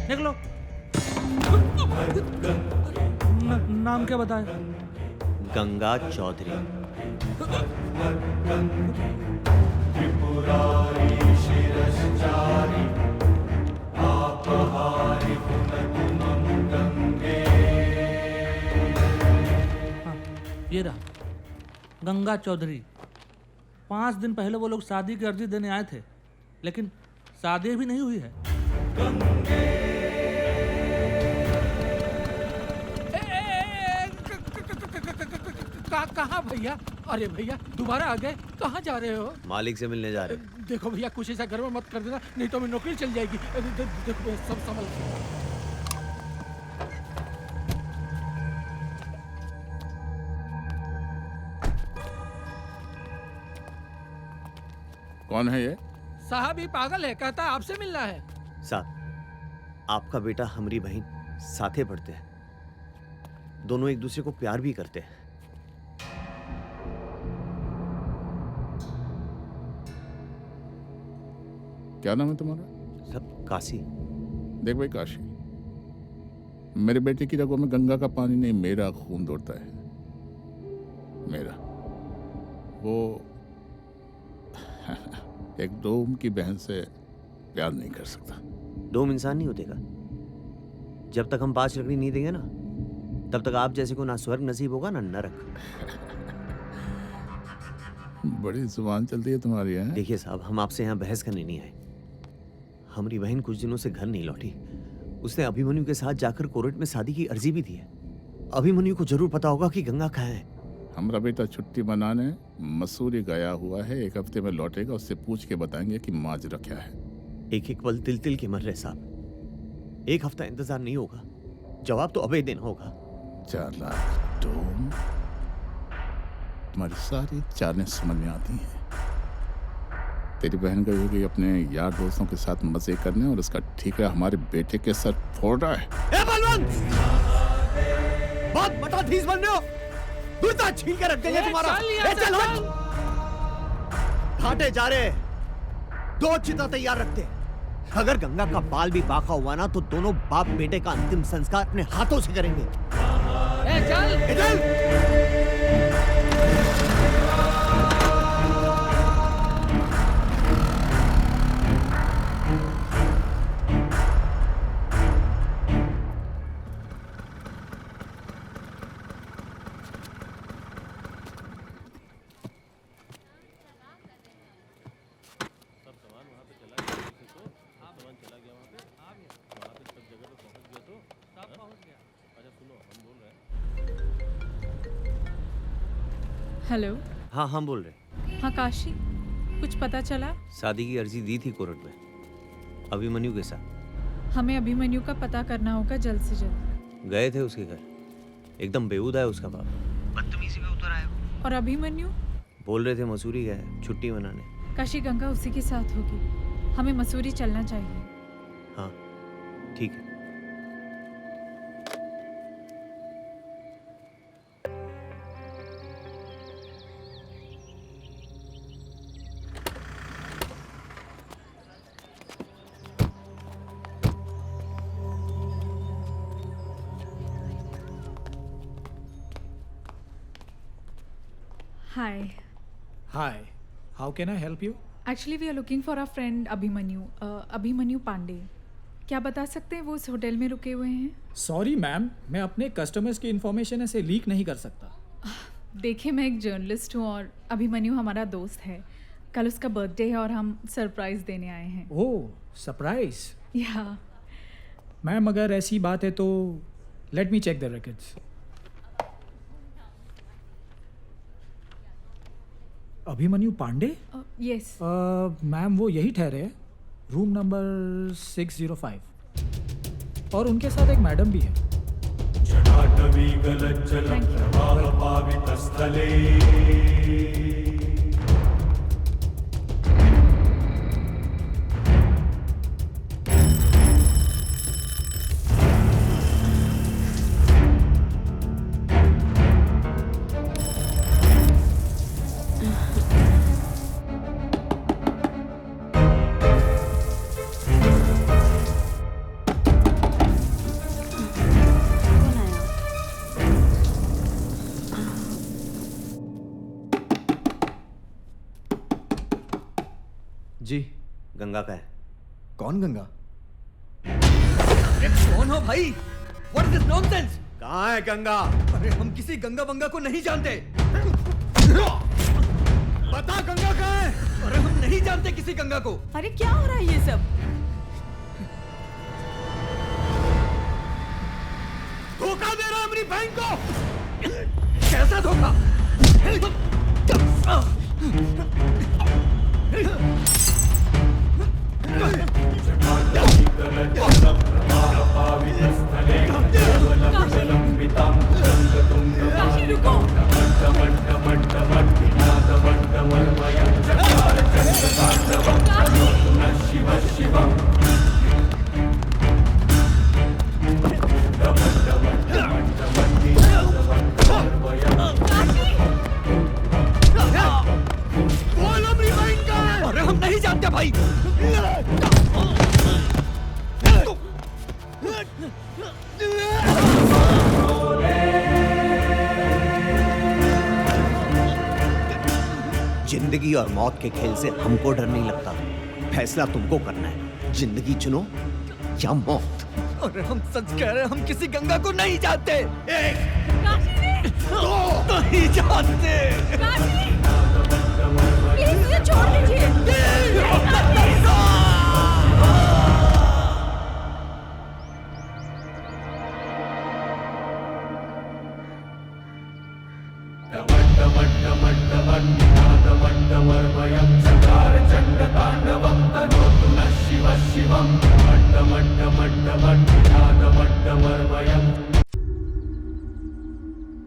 निकलो। नाम क्या बताए? गंगा चौधरी। ये रहा गंगा चौधरी। 5 दिन पहले वो लोग शादी की अर्जी देने आए थे, लेकिन शादी भी नहीं हुई है। कहाँ भैया? अरे भैया दोबारा आ गए, कहाँ जा रहे हो? मालिक से मिलने जा रहे। देखो भैया कुछ ऐसा घर में मत कर देना, नहीं तो मेरी नौकरी चल जाएगी। देखो भैया, सब संभल के। कौन है ये? साहब ये पागल है, कहता है आपसे मिलना है। साहब, आपका बेटा हमारी बहन साथे पढ़ते हैं। दोनों एक दूसरे को प्यार भी करते हैं। क्या नाम है तुम्हारा? सब काशी। देख भाई काशी, मेरे बेटे की रगों में गंगा का पानी नहीं, मेरा खून दौड़ता है। मेरा वो एक डोम की बहन से प्यार नहीं कर सकता। डोम इंसान नहीं होतेगा। जब तक हम 5 लकड़ी नहीं देंगे ना, तब तक आप जैसे को ना स्वर्ग नसीब होगा ना नरक। बड़ी जुबान चलती है तुम्हारी है। देखिए साहब, हम आपसे यहाँ बहस करने नहीं आए। हमारी बहन कुछ दिनों से घर नहीं लौटी। उसने अभिमन्यु के साथ जाकर कोर्ट में शादी की अर्जी भी दी है। अभिमन्यु को जरूर पता होगा कि गंगा कहाँ है। हमारा बेटा छुट्टी मनाने मसूरी गया हुआ है, 1 हफ्ते में लौटेगा। उससे पूछ के बताएंगे कि माजरा क्या है। एक पल तिल तिल के मर रहे साहब। 1 हफ्ता इंतजार नहीं होगा, जवाब तो अबे दिन होगा। चालाक डोम, तुम्हारी सारी चालें समझ में आती हैं। तेरी बहन गई होगी अपने यार दोस्तों के साथ मजे करने, और उसका ठीकरा हमारे बेटे के सर फोड़ रहा है। ए बलवंत! बहुत मटाधीस बन रहे हो। दूरता छीन के रख देंगे तुम्हारा। चल घाटे जा रहे। 2 चिता तैयार रखते। अगर गंगा का बाल भी बाका हुआ ना, तो दोनों बाप बेटे का अंतिम संस्कार अपने हाथों से करेंगे। चल। हेलो। हाँ, हम बोल रहे। हाँ काशी, कुछ पता चला? शादी की अर्जी दी थी कोर्ट में, अभिमन्यु के साथ। हमें अभिमन्यु का पता करना होगा जल्द से जल्द। गए थे उसके घर, एकदम बेहुदा है उसका बाप, बदतमीजी में उतर आया वो। और अभिमन्यु? बोल रहे थे मसूरी गया है छुट्टी मनाने। काशी गंगा उसी के साथ होगी, हमें मसूरी चलना चाहिए। हाँ ठीक है। Hi. Hi. How can I help you? Actually, we are looking for our friend Abhimanyu, Abhimanyu Pandey. क्या बता सकते हैं वो इस होटल में रुके हुए हैं? सॉरी मैम, मैं अपने कस्टमर्स की इन्फॉर्मेशन ऐसे लीक नहीं कर सकता। देखिए, मैं एक जर्नलिस्ट हूँ और अभिमन्यु हमारा दोस्त है। कल उसका बर्थडे है और हम सरप्राइज देने आए हैं। ओह, सरप्राइज? या मैम, अगर ऐसी बात है तो let me check the records. Abhimanyu Pandey? Yes. Ma'am, वो यही ठहरे हैं, रूम नंबर 605। और उनके साथ एक मैडम भी है। जी, गंगा का है। कौन गंगा? अरे कौन हो भाई? What is this nonsense? कहाँ है गंगा? अरे हम किसी गंगा बंगा को नहीं जानते। बता गंगा कहाँ है? अरे हम नहीं जानते किसी गंगा को। अरे क्या हो रहा है ये सब? धोखा दे रहा है मेरी बहन को। कैसा धोखा? अरे हम नहीं जानते भाई। जिंदगी और मौत के खेल से हमको डर नहीं लगता। फैसला तुमको करना है, जिंदगी चुनो या मौत। अरे हम सच कह रहे हैं, हम किसी गंगा को नहीं जानते। नहीं जानते। प्लीज मुझे छोड़ दीजिए।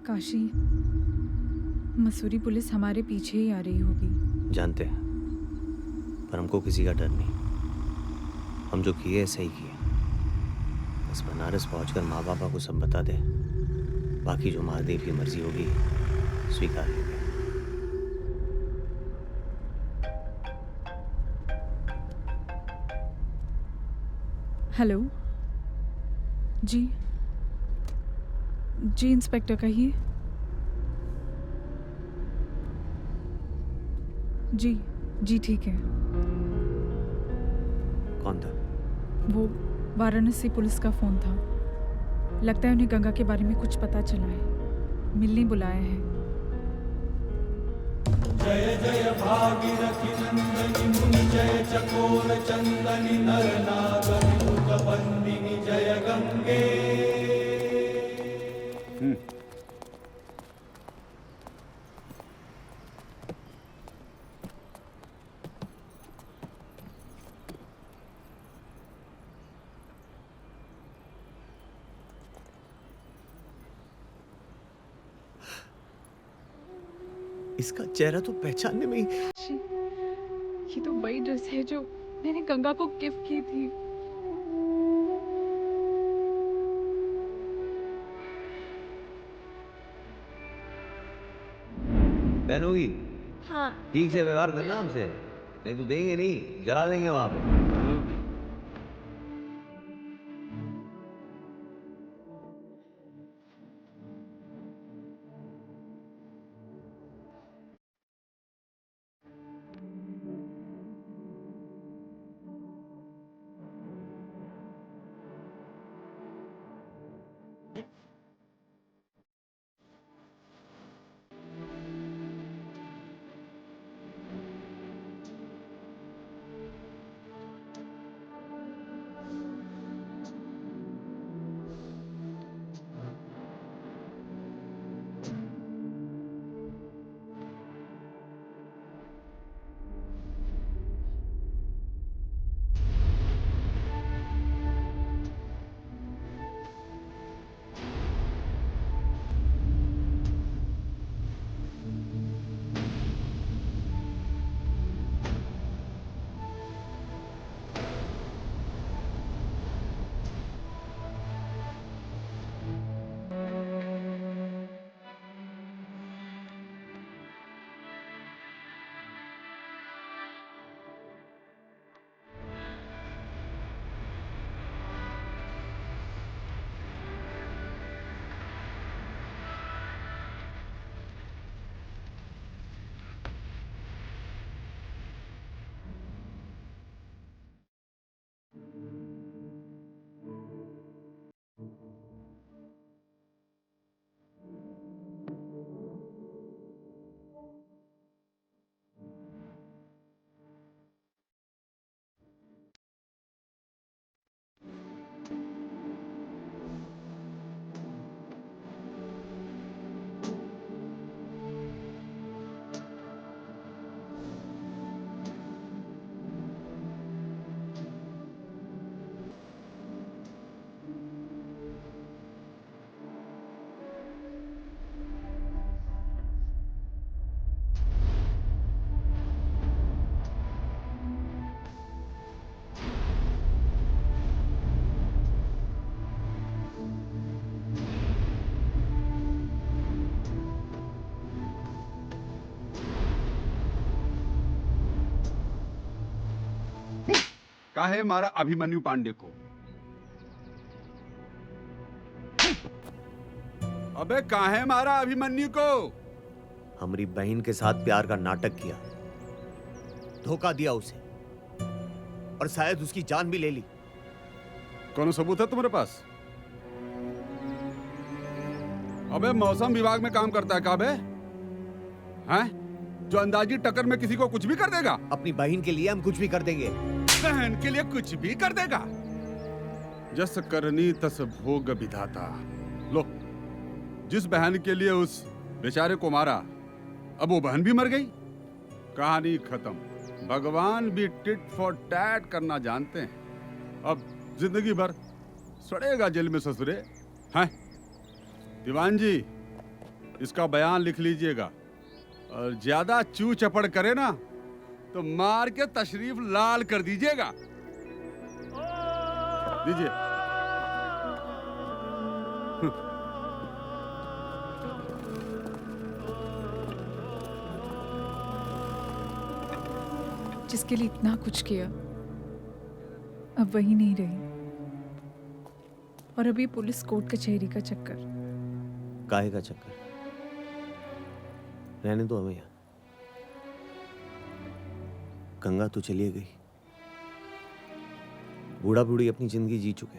काशी, मसूरी पुलिस हमारे पीछे ही आ रही होगी। जानते हैं, पर हमको किसी का डर नहीं। हम जो किए सही किए। बस बनारस पहुंचकर माँ बापा को सब बता दे, बाकी जो महादेव की मर्जी होगी स्वीकार लेंगे। हेलो जी, जी इंस्पेक्टर कहिए। जी जी ठीक है। कौन था? वो वाराणसी पुलिस का फ़ोन था। लगता है उन्हें गंगा के बारे में कुछ पता चला है, मिलने बुलाया है। जय जय भागीरथी नंदनी मुनि जय चकोर चंदनी नर नाग विमुख बंदिनी जय गंगे। इसका चेहरा तो पहचानने में ही। ये तो वही ड्रेस है जो मैंने गंगा को गिफ्ट की थी। पहनोगी? हाँ। ठीक से व्यवहार करना हमसे, नहीं तो देंगे नहीं, जला देंगे वहां पे। काहे मारा अभिमन्यु पांडे को? अबे काहे मारा अभिमन्यु को? हमारी बहन के साथ प्यार का नाटक किया, धोखा दिया उसे, और शायद उसकी जान भी ले ली। कौन सबूत है तुम्हारे पास? अबे मौसम विभाग में काम करता है काबे? हैं? जो अंदाजी टक्कर में किसी को कुछ भी कर देगा? अपनी बहन के लिए हम कुछ भी कर देंगे। बहन के लिए कुछ भी कर देगा? जस करनी तस भोग विधाता। लो, जिस बहन के लिए उस बेचारे को मारा, अब वो बहन भी मर गई, कहानी खत्म। भगवान भी टिट फॉर टैट करना जानते हैं। अब जिंदगी भर सड़ेगा जेल में ससुरे। हैं? दीवान जी, इसका बयान लिख लीजिएगा, और ज्यादा चू चपड़ करे ना तो मार के तशरीफ लाल कर दीजिएगा। दीजिए। जिसके लिए इतना कुछ किया, अब वही नहीं रही, और अभी पुलिस कोर्ट कचहरी का चक्कर। काहे का चक्कर? रहने दो हमें यहाँ। गंगा तो चली गई, बूढ़ा बूढ़ी अपनी जिंदगी जी चुके।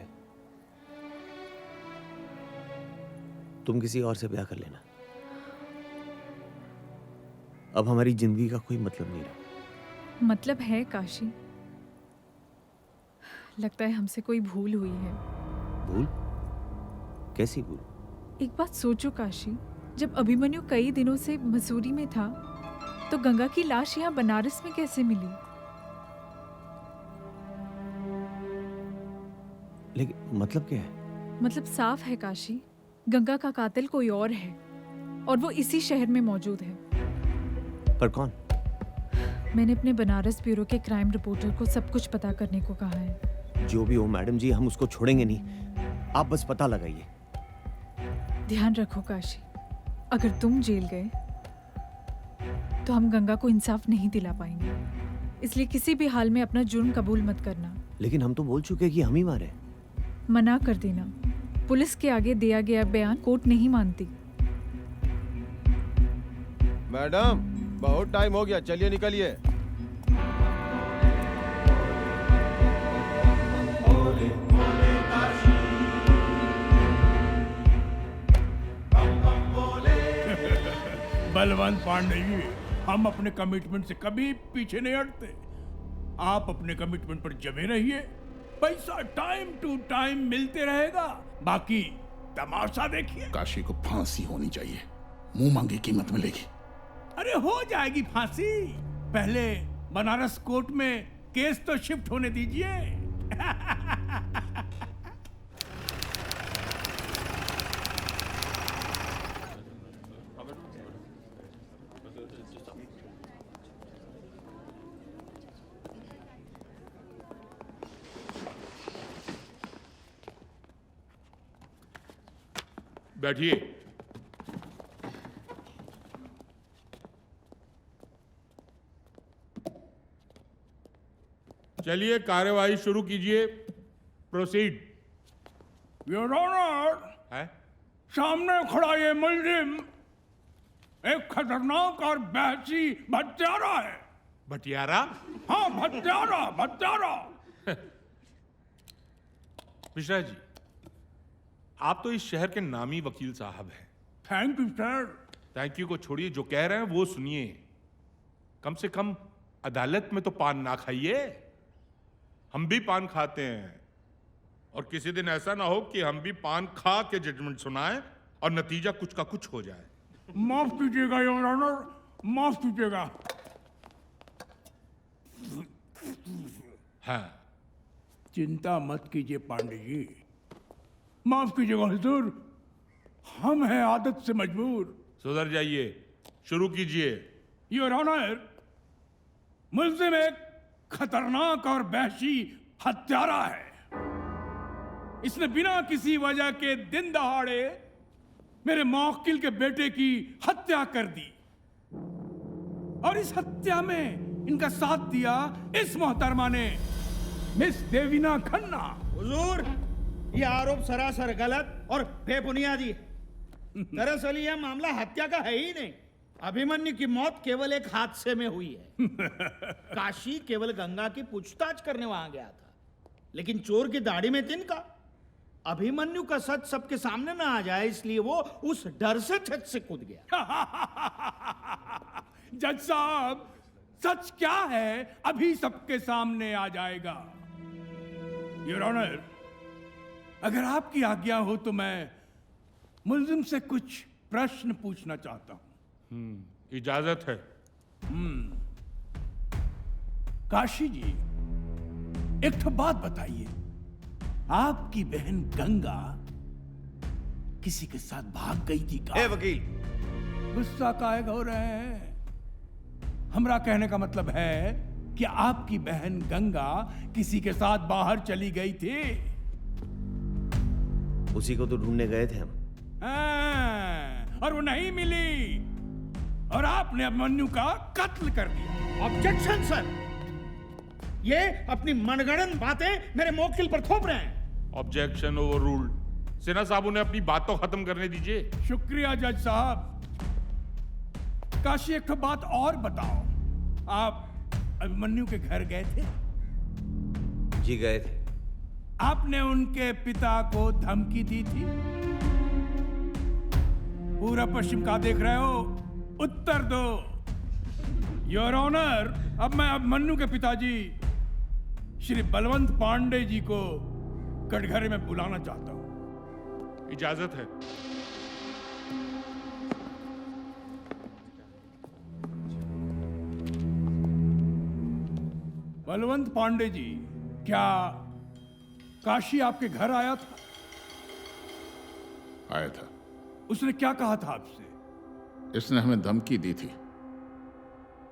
तुम किसी और से ब्याह कर लेना, अब हमारी जिंदगी का कोई मतलब नहीं रहा। मतलब है काशी, लगता है हमसे कोई भूल हुई है। भूल? कैसी भूल? एक बात सोचो काशी, जब अभिमन्यु कई दिनों से मसूरी में था, तो गंगा की लाश यहाँ बनारस में कैसे मिली? लेकिन मतलब क्या है? मतलब साफ है काशी, गंगा का कातिल कोई और है, और वो इसी शहर में मौजूद है। पर कौन? मैंने अपने बनारस ब्यूरो के क्राइम रिपोर्टर को सब कुछ पता करने को कहा है। जो भी हो मैडम जी, हम उसको छोड़ेंगे नहीं, आप बस पता लगाइए। ध्यान रखो काशी, अगर तुम जेल गए तो हम गंगा को इंसाफ नहीं दिला पाएंगे, इसलिए किसी भी हाल में अपना जुर्म कबूल मत करना। लेकिन हम तो बोल चुके हैं कि हम ही मारे। मना कर देना, पुलिस के आगे दिया गया बयान कोर्ट नहीं मानती। मैडम बहुत टाइम हो गया, चलिए निकलिए। बलवंत पांडे जी, हम अपने कमिटमेंट से कभी पीछे नहीं हटते। आप अपने कमिटमेंट पर जमे रहिए, पैसा टाइम टू टाइम मिलते रहेगा, बाकी तमाशा देखिए। काशी को फांसी होनी चाहिए, मुंह मांगी कीमत मिलेगी। अरे हो जाएगी फांसी, पहले बनारस कोर्ट में केस तो शिफ्ट होने दीजिए। बैठिए। चलिए कार्यवाही शुरू कीजिए। प्रोसीड। योर ऑनर, है? सामने खड़ा ये मुलजिम एक खतरनाक और बहसी भत्यारा है। भटियारा? हाँ, भत्यारा भत्यारा। मिश्रा जी, आप तो इस शहर के नामी वकील साहब हैं। Thank you sir. Thank you को छोड़िए, जो कह रहे हैं वो सुनिए। कम से कम अदालत में तो पान ना खाइए। हम भी पान खाते हैं, और किसी दिन ऐसा ना हो कि हम भी पान खा के जजमेंट सुनाएं और नतीजा कुछ का कुछ हो जाए। माफ कीजिएगा योर ऑनर, माफ कीजिएगा। हाँ, चिंता मत कीजिए पांडे जी, माफ कीजिएगा हुजूर, हम हैं आदत से मजबूर। सुधर जाइए, शुरू कीजिए। योर ऑनर, मुल्जिम एक खतरनाक और वहशी हत्यारा है। इसने बिना किसी वजह के दिन दहाड़े मेरे मौकिल के बेटे की हत्या कर दी, और इस हत्या में इनका साथ दिया इस मोहतरमा ने, मिस देवीना खन्ना। हुजूर, ये आरोप सरासर गलत और बेबुनियादी है। दरअसल यह मामला हत्या का है ही नहीं। अभिमन्यु की मौत केवल एक हादसे में हुई है। काशी केवल गंगा की पूछताछ करने वहां गया था, लेकिन चोर की दाढ़ी में तिनका। अभिमन्यु का सच सबके सामने ना आ जाए, इसलिए वो उस डर से छत से कूद गया। जज साहब, सच क्या है अभी सबके सामने आ जाएगा। योर ऑनर, अगर आपकी आज्ञा हो तो मैं मुल्जिम से कुछ प्रश्न पूछना चाहता हूं। इजाजत है। काशी जी, एक तो बात बताइए, आपकी बहन गंगा किसी के साथ भाग गई थी का? वकील, गुस्सा काहे हो रहे हैं? हमरा कहने का मतलब है कि आपकी बहन गंगा किसी के साथ बाहर चली गई थी। उसी को तो ढूंढने गए थे हम। और वो नहीं मिली, और आपने अभिमन्यु का कत्ल कर दिया। ऑब्जेक्शन सर, ये अपनी मनगढ़ंत बातें मेरे मौकिल पर थोप रहे हैं। Objection over ruled. सिन्हा साहब, उन्हें अपनी बात तो खत्म करने दीजिए। शुक्रिया जज साहब। काशी, एक तो बात और बताओ, आप अभिमन्यु के घर गए थे? जी गए थे। आपने उनके पिता को धमकी दी थी? पूरा पश्चिम का देख रहे हो, उत्तर दो। योर ऑनर, अब मैं अभिमन्यु के पिताजी श्री बलवंत पांडे जी को कटघरे में बुलाना चाहता हूं। इजाजत है। बलवंत पांडे जी, क्या काशी आपके घर आया था? आया था। उसने क्या कहा था आपसे? इसने हमें धमकी दी थी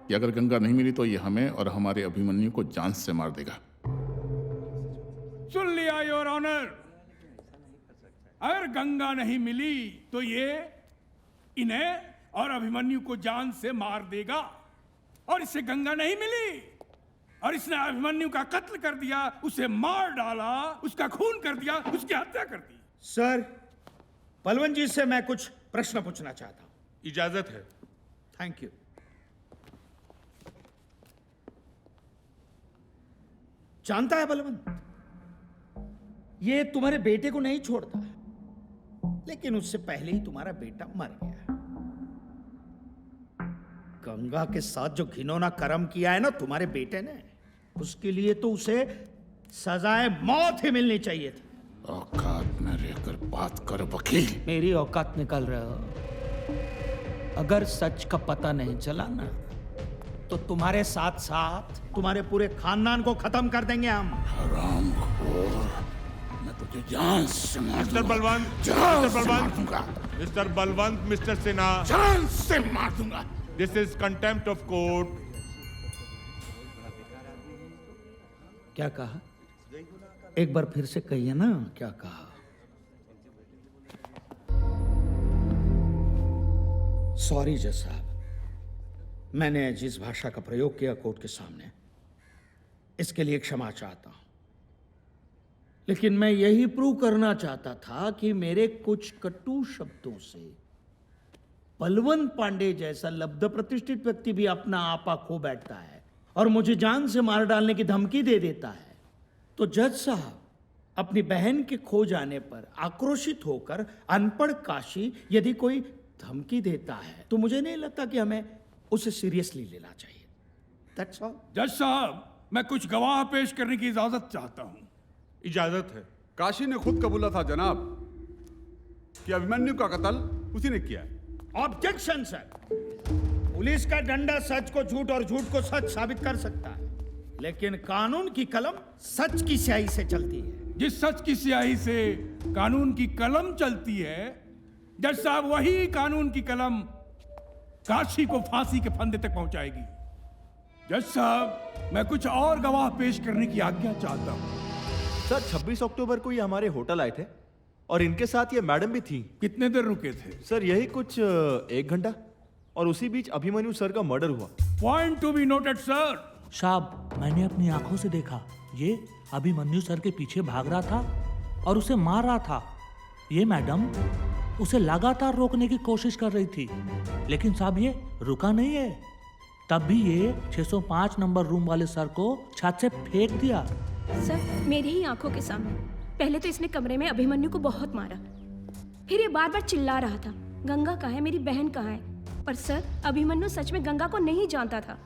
कि अगर गंगा नहीं मिली तो ये हमें और हमारे अभिमन्यु को जान से मार देगा। सुन लिया योर ऑनर। अगर गंगा नहीं मिली तो ये इन्हें और अभिमन्यु को जान से मार देगा, और इससे गंगा नहीं मिली और इसने अभिमन्यु का कत्ल कर दिया, उसे मार डाला, उसका खून कर दिया, उसकी हत्या कर दी। सर, बलवंत जी से मैं कुछ प्रश्न पूछना चाहता हूं। इजाजत है। Thank you. जानता है बलवंत, ये तुम्हारे बेटे को नहीं छोड़ता, लेकिन उससे पहले ही तुम्हारा बेटा मर गया। गंगा के साथ जो घिनौना कर्म किया है ना तुम्हारे बेटे ने, उसके लिए तो उसे सजाए मौत ही मिलनी चाहिए थी। औकात में रहकर बात कर वकील। मेरी औकात निकल रहे हो। अगर सच का पता नहीं चला ना तो तुम्हारे साथ साथ तुम्हारे पूरे खानदान को खत्म कर देंगे हम। हरामखोर, मैं तुझे जान से मार मिस्टर दूंगा। बलवंत, जान मिस्टर से मार बलवंत, दूंगा। मिस्टर बलवंत, मिस्टर सिन्हा, जान से मार दूंगा। This is contempt of court. क्या कहा? एक बार फिर से कहिए ना, क्या कहा? सॉरी जज साहब, मैंने जिस भाषा का प्रयोग किया कोर्ट के सामने, इसके लिए क्षमा चाहता हूं। लेकिन मैं यही प्रूव करना चाहता था कि मेरे कुछ कटु शब्दों से बलवंत पांडे जैसा लब्ध प्रतिष्ठित व्यक्ति भी अपना आपा खो बैठता है और मुझे जान से मार डालने की धमकी दे देता है। तो जज साहब, अपनी बहन के खो जाने पर आक्रोशित होकर अनपढ़ काशी यदि कोई धमकी देता है तो मुझे नहीं लगता कि हमें उसे सीरियसली लेना चाहिए। That's all. जज साहब, मैं कुछ गवाह पेश करने की इजाजत चाहता हूं। इजाजत है। काशी ने खुद कबूला था जनाब कि अभिमन्यु का कत्ल उसी ने किया है। Objection sir. पुलिस का डंडा सच को झूठ और झूठ को सच साबित कर सकता है, लेकिन कानून की कलम सच की स्याही से चलती है। जिस सच की स्याही से कानून की कलम चलती है, जज साहब, वही कानून की कलम काशी को फांसी के फंदे तक पहुंचाएगी। जज साहब, मैं कुछ और गवाह पेश करने की आज्ञा चाहता हूं। सर, 26 अक्टूबर को ये हमारे होटल आए थे और इनके साथ ये मैडम भी थी। कितने देर रुके थे? सर, यही कुछ 1 घंटा, और उसी बीच अभिमन्यु सर का मर्डर हुआ। Point to be noted sir. साहब, मैंने अपनी आंखों से देखा, ये अभिमन्यु सर के पीछे भाग रहा था और उसे मार रहा था। ये मैडम उसे लगातार रोकने की कोशिश कर रही थी, लेकिन साहब ये रुका नहीं है। तब भी ये 605 नंबर रूम वाले सर को छत से फेंक दिया। सर, मेरी ही आंखों के सामने पहले तो इसने कमरे में अभिमन्यु को बहुत मारा, फिर ये बार बार चिल्ला रहा था, गंगा कहाँ है, मेरी बहन कहाँ है। पर सर, अभिमन्यु सच में गंगा को नहीं जानता था,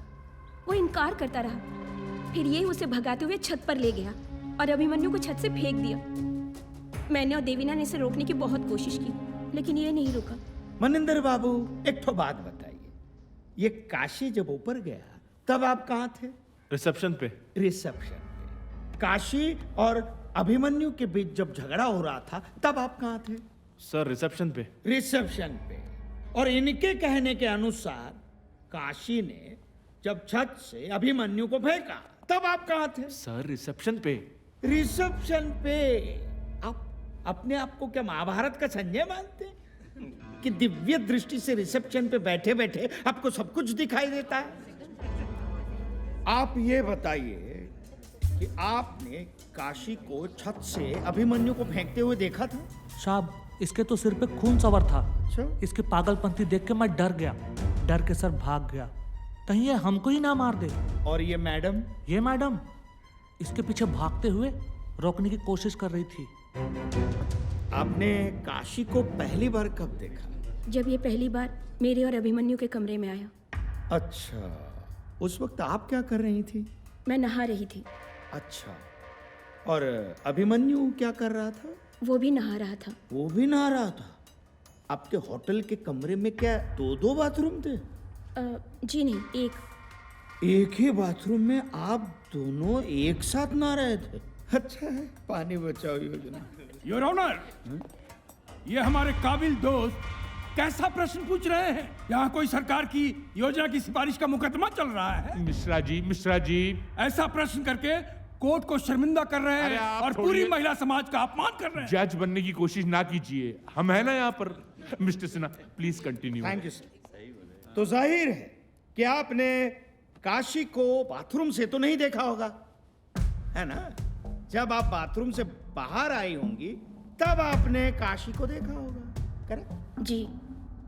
वो इनकार करता रहा। फिर ये उसे भगाते हुए छत पर ले गया और अभिमन्यु को छत से फेंक दिया। मैंने और देवीना ने इसे रोकने की बहुत कोशिश की, लेकिन ये नहीं रुका। मनिंदर बाबू, एक तो बात बताइए, ये काशी जब ऊपर गया तब आप कहाँ थे? रिसेप्शन पे। रिसेप्शन पे। काशी और अभिमन्यु के बीच जब झगड़ा हो रहा था तब आप कहाँ थे? सर, रिसेप्शन पे। रिसेप्शन पे। और इनके कहने के अनुसार काशी ने जब छत से अभिमन्यु को फेंका तब आप कहाँ थे? सर, रिसेप्शन पे। रिसेप्शन पे। आप अपने आप को क्या महाभारत का संजय मानते हैं कि दिव्य दृष्टि से रिसेप्शन पे बैठे बैठे आपको सब कुछ दिखाई देता है? आप ये बताइए कि आपने काशी को छत से अभिमन्यु को फेंकते हुए देखा था? साहब, इसके तो सिर पे खून सवार था। इसके पागलपंती देख के मैं डर गया, डर के सर भाग गया, कहीं ये हमको ही ना मार दे। और ये मैडम? ये मैडम इसके पीछे भागते हुए रोकने की कोशिश कर रही थी। आपने काशी को पहली बार कब देखा? जब ये पहली बार मेरे और अभिमन्यु के कमरे में आया। अच्छा, उस वक्त आप क्या कर रही थी? मैं नहा रही थी। अच्छा, और अभिमन्यु क्या कर रहा था? वो भी नहा रहा था। वो भी नहा रहा था? आपके होटल के कमरे में क्या 2-2 बाथरूम थे? जी नहीं, एक ही बाथरूम में आप दोनों एक साथ नहा रहे थे? अच्छा है, पानी बचाओ योजना। योर ऑनर, ये हमारे काबिल दोस्त कैसा प्रश्न पूछ रहे हैं? यहाँ कोई सरकार की योजना की सिफारिश का मुकदमा चल रहा है। मिश्रा जी ऐसा प्रश्न करके कोर्ट को शर्मिंदा कर रहे अरे हैं आप और थोड़ी- पूरी महिला समाज का अपमान कर रहे हैं। जज बनने की कोशिश ना कीजिए, हम है ना यहाँ पर। Mister Sinha please continue. Thank you sir. तो जाहिर है कि आपने काशी को बाथरूम से तो नहीं देखा होगा, है ना? जब आप बाथरूम से बाहर आई होंगी तब आपने काशी को देखा होगा, करेक्ट? जी।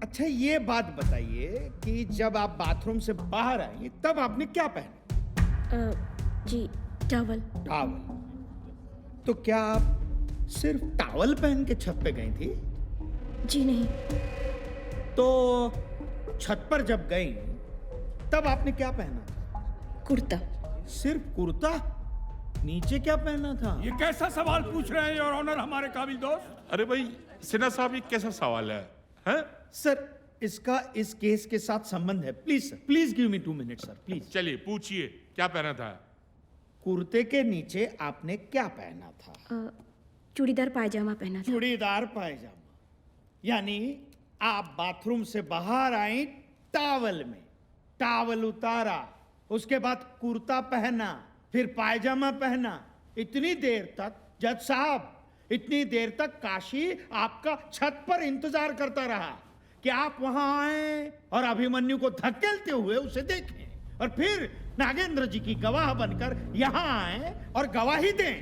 अच्छा ये बात बताइए कि जब आप बाथरूम से बाहर आई तब आपने क्या पहना? जी टॉवल। टॉवल। तो क्या आप सिर्फ टॉवल पहन के छत पे गई थी? जी नहीं। तो छत पर जब गई तब आपने क्या पहना था? कुर्ता। सिर्फ कुर्ता? नीचे क्या पहना था? ये कैसा सवाल पूछ रहे हैं योर ऑनर हमारे काबिल दोस्त? अरे भाई सिन्हा साहब, ये कैसा सवाल है, हैं? सर इसका इस केस के साथ संबंध है। Please sir, please give me 2 minute sir, please. चलिए पूछिए, क्या पहना था? कुर्ते के नीचे आपने क्या पहना था? चूड़ीदार पायजामा पहना था। चूड़ीदार पायजामा, यानी आप बाथरूम से बाहर आई टॉवल में, टॉवल उतारा, उसके बाद कुर्ता पहना, फिर पायजामा पहना। इतनी देर तक जज साहब, इतनी देर तक काशी आपका छत पर इंतजार करता रहा कि आप वहां आए और अभिमन्यु को धकेलते हुए उसे देखें और फिर नागेंद्र जी की गवाह बनकर यहां आए और गवाही दें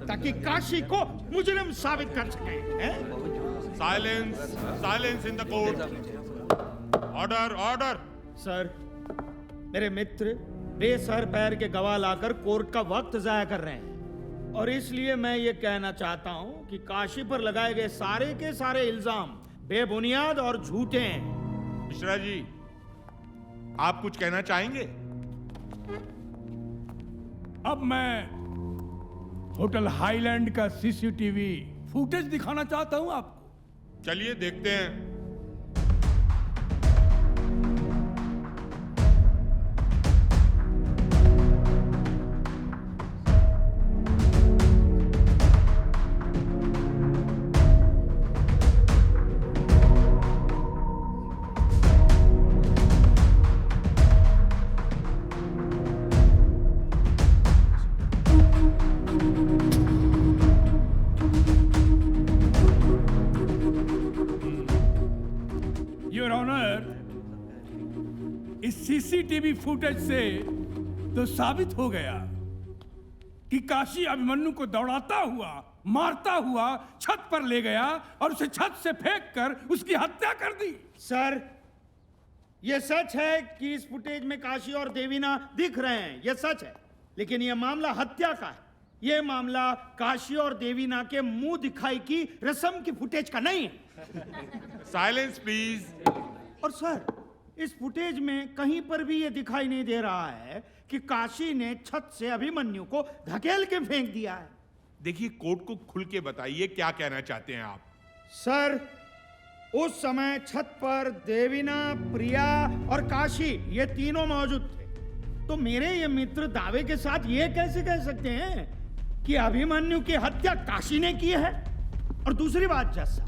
ताकि काशी को मुजरिम साबित कर सकें। Silence in the court. Order. Sir, मेरे मित्र बेसर पैर के गवाह लाकर कोर्ट का वक्त जाया कर रहे हैं और इसलिए मैं ये कहना चाहता हूं कि काशी पर लगाए गए सारे के सारे इल्जाम बेबुनियाद और झूठे हैं। मिश्रा जी, आप कुछ कहना चाहेंगे? अब मैं होटल हाईलैंड का सीसीटीवी फुटेज दिखाना चाहता हूं आपको। चलिए देखते हैं। योर ऑनर, इस सीसीटीवी फुटेज से तो साबित हो गया कि काशी अभिमन्यु को दौड़ाता हुआ, मारता हुआ छत पर ले गया और उसे छत से फेंककर उसकी हत्या कर दी। सर, यह सच है कि इस फुटेज में काशी और देवीना दिख रहे हैं, यह सच है, लेकिन यह मामला हत्या का है। यह मामला काशी और देवीना के मुंह दिखाई की रस्म की फुटेज का नहीं है। Silence please. और सर, इस फुटेज में कहीं पर भी यह दिखाई नहीं दे रहा है कि काशी ने छत से अभिमन्यु को धकेल के फेंक दिया है। देखिए, कोर्ट को खुल के बताइए क्या कहना चाहते हैं आप। सर, उस समय छत पर देवीना, प्रिया और काशी ये तीनों मौजूद थे। तो मेरे ये मित्र दावे के साथ ये कैसे कह सकते हैं कि अभिमन्यु की हत्या काशी ने की है? और दूसरी बात जैसा,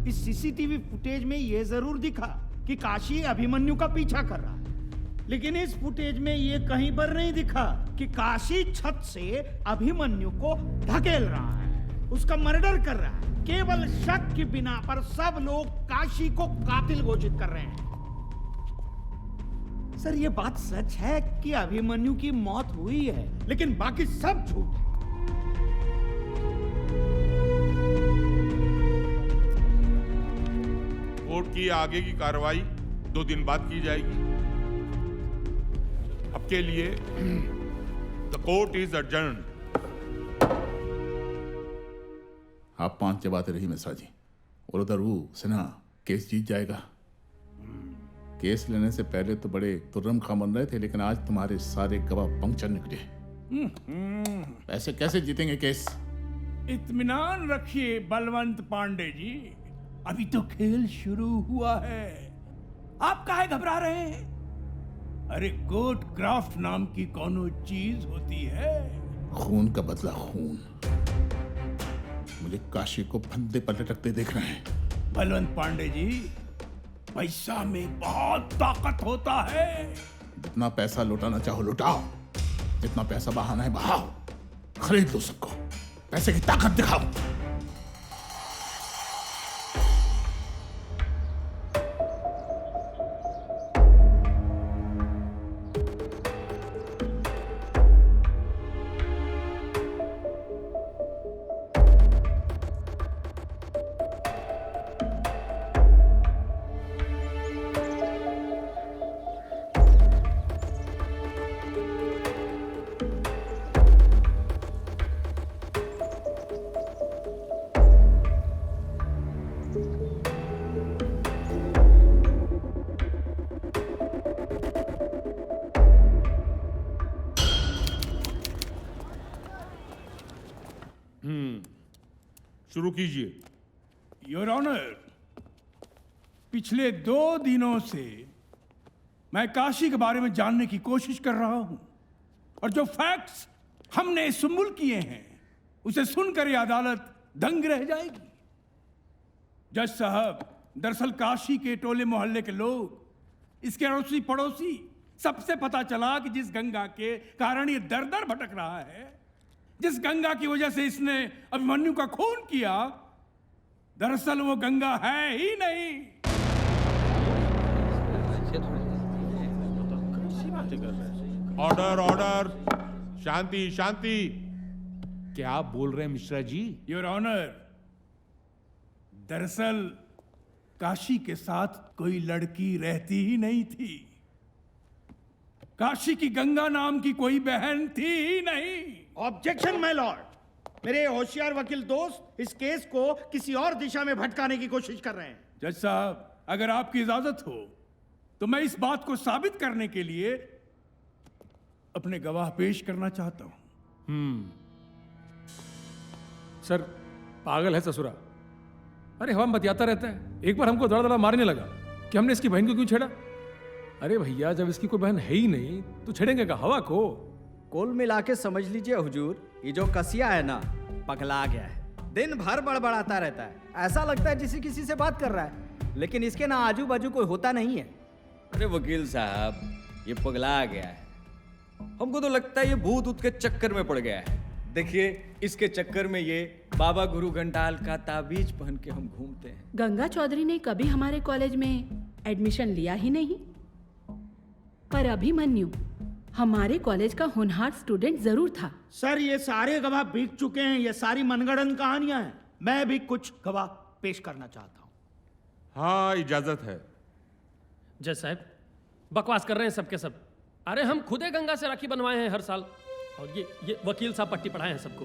इस सीसीटीवी फुटेज में ये जरूर दिखा कि काशी अभिमन्यु का पीछा कर रहा है, लेकिन इस फुटेज में ये कहीं पर नहीं दिखा कि काशी छत से अभिमन्यु को धकेल रहा है, उसका मर्डर कर रहा है। केवल शक की बिना पर सब लोग काशी को कातिल घोषित कर रहे हैं। सर, ये बात सच है कि अभिमन्यु की मौत हुई है, लेकिन बाकी सब झूठ है। कोर्ट की आगे की कार्रवाई 2 दिन बाद की जाएगी। अब के लिए द कोर्ट इज अडजर्न्ड। आप 5 चबाते रही मिश्रा जी, और उधर वो सिन्हा केस जीत जाएगा। केस लेने से पहले तो बड़े तुर्रम खां बन रहे थे, लेकिन आज तुम्हारे सारे गवाह पंक्चर निकले। ऐसे कैसे जीतेंगे केस? इत्मीनान रखिए बलवंत पांडे जी, अभी तो खेल शुरू हुआ है। आप काहे घबरा रहे हैं? अरे कोर्ट क्राफ्ट नाम की कोनो चीज होती है। खून का बदला खून। मुझे काशी को फंदे पर लटकते देख रहे हैं। बलवंत पांडे जी, पैसा में बहुत ताकत होता है। जितना पैसा लुटाना चाहो लुटाओ, जितना पैसा बहाना है बहाओ, खरीद लो सबको, पैसे की ताकत दिखाओ। शुरू कीजिए। योर ऑनर, पिछले 2 दिनों से मैं काशी के बारे में जानने की कोशिश कर रहा हूं और जो फैक्ट्स हमने सुम्बुल किए हैं उसे सुनकर यह अदालत दंग रह जाएगी। जज साहब, दरअसल काशी के टोले मोहल्ले के लोग, इसके अड़ोसी पड़ोसी, सबसे पता चला कि जिस गंगा के कारण ये दर दर भटक रहा है, जिस गंगा की वजह से इसने अभिमन्यु का खून किया, दरअसल वो गंगा है ही नहीं। ऑर्डर ऑर्डर, शांति शांति। क्या बोल रहे हैं मिश्रा जी? योर ऑनर, दरअसल काशी के साथ कोई लड़की रहती ही नहीं थी। काशी की गंगा नाम की कोई बहन थी ही नहीं। ऑब्जेक्शन माय लॉर्ड, मेरे होशियार वकील दोस्त इस केस को किसी और दिशा में भटकाने की कोशिश कर रहे हैं। जज साहब, अगर आपकी इजाजत हो तो मैं इस बात को साबित करने के लिए अपने गवाह पेश करना चाहता हूं। सर, पागल है ससुरा। अरे हवा में बतियाता रहता है, एक बार हमको दड़ा दड़ा मारने लगा कि हमने इसकी बहन को क्यों छेड़ा। अरे भैया, जब इसकी कोई बहन है ही नहीं तो छेड़ेंगे का हवा को? कुल मिला के समझ लीजिए हुजूर, ये जो कसिया है ना, पगला गया है। दिन भर बड़बड़ाता रहता है, ऐसा लगता है जैसे किसी से बात कर रहा है, लेकिन इसके ना आजू बाजू कोई होता नहीं है। अरे वकील साहब, ये पगला गया है। हमको तो लगता है ये भूत ऊत के चक्कर में पड़ गया है। देखिए, इसके चक्कर में ये बाबा गुरु घंटाल का ताबीज पहन के हम घूमते हैं। गंगा चौधरी ने कभी हमारे कॉलेज में एडमिशन लिया ही नहीं, पर अभिमन्यु हमारे कॉलेज का होनहार स्टूडेंट जरूर था। सर, ये सारे गवाह बीत चुके हैं, ये सारी मनगढ़ंत कहानियां हैं। मैं भी कुछ गवाह पेश करना चाहता हूं। हाँ, इजाजत है। जज साहब, बकवास कर रहे हैं सबके सब। अरे हम खुदे गंगा से राखी बनवाए हैं हर साल, और ये वकील साहब पट्टी पढ़ाए हैं सबको।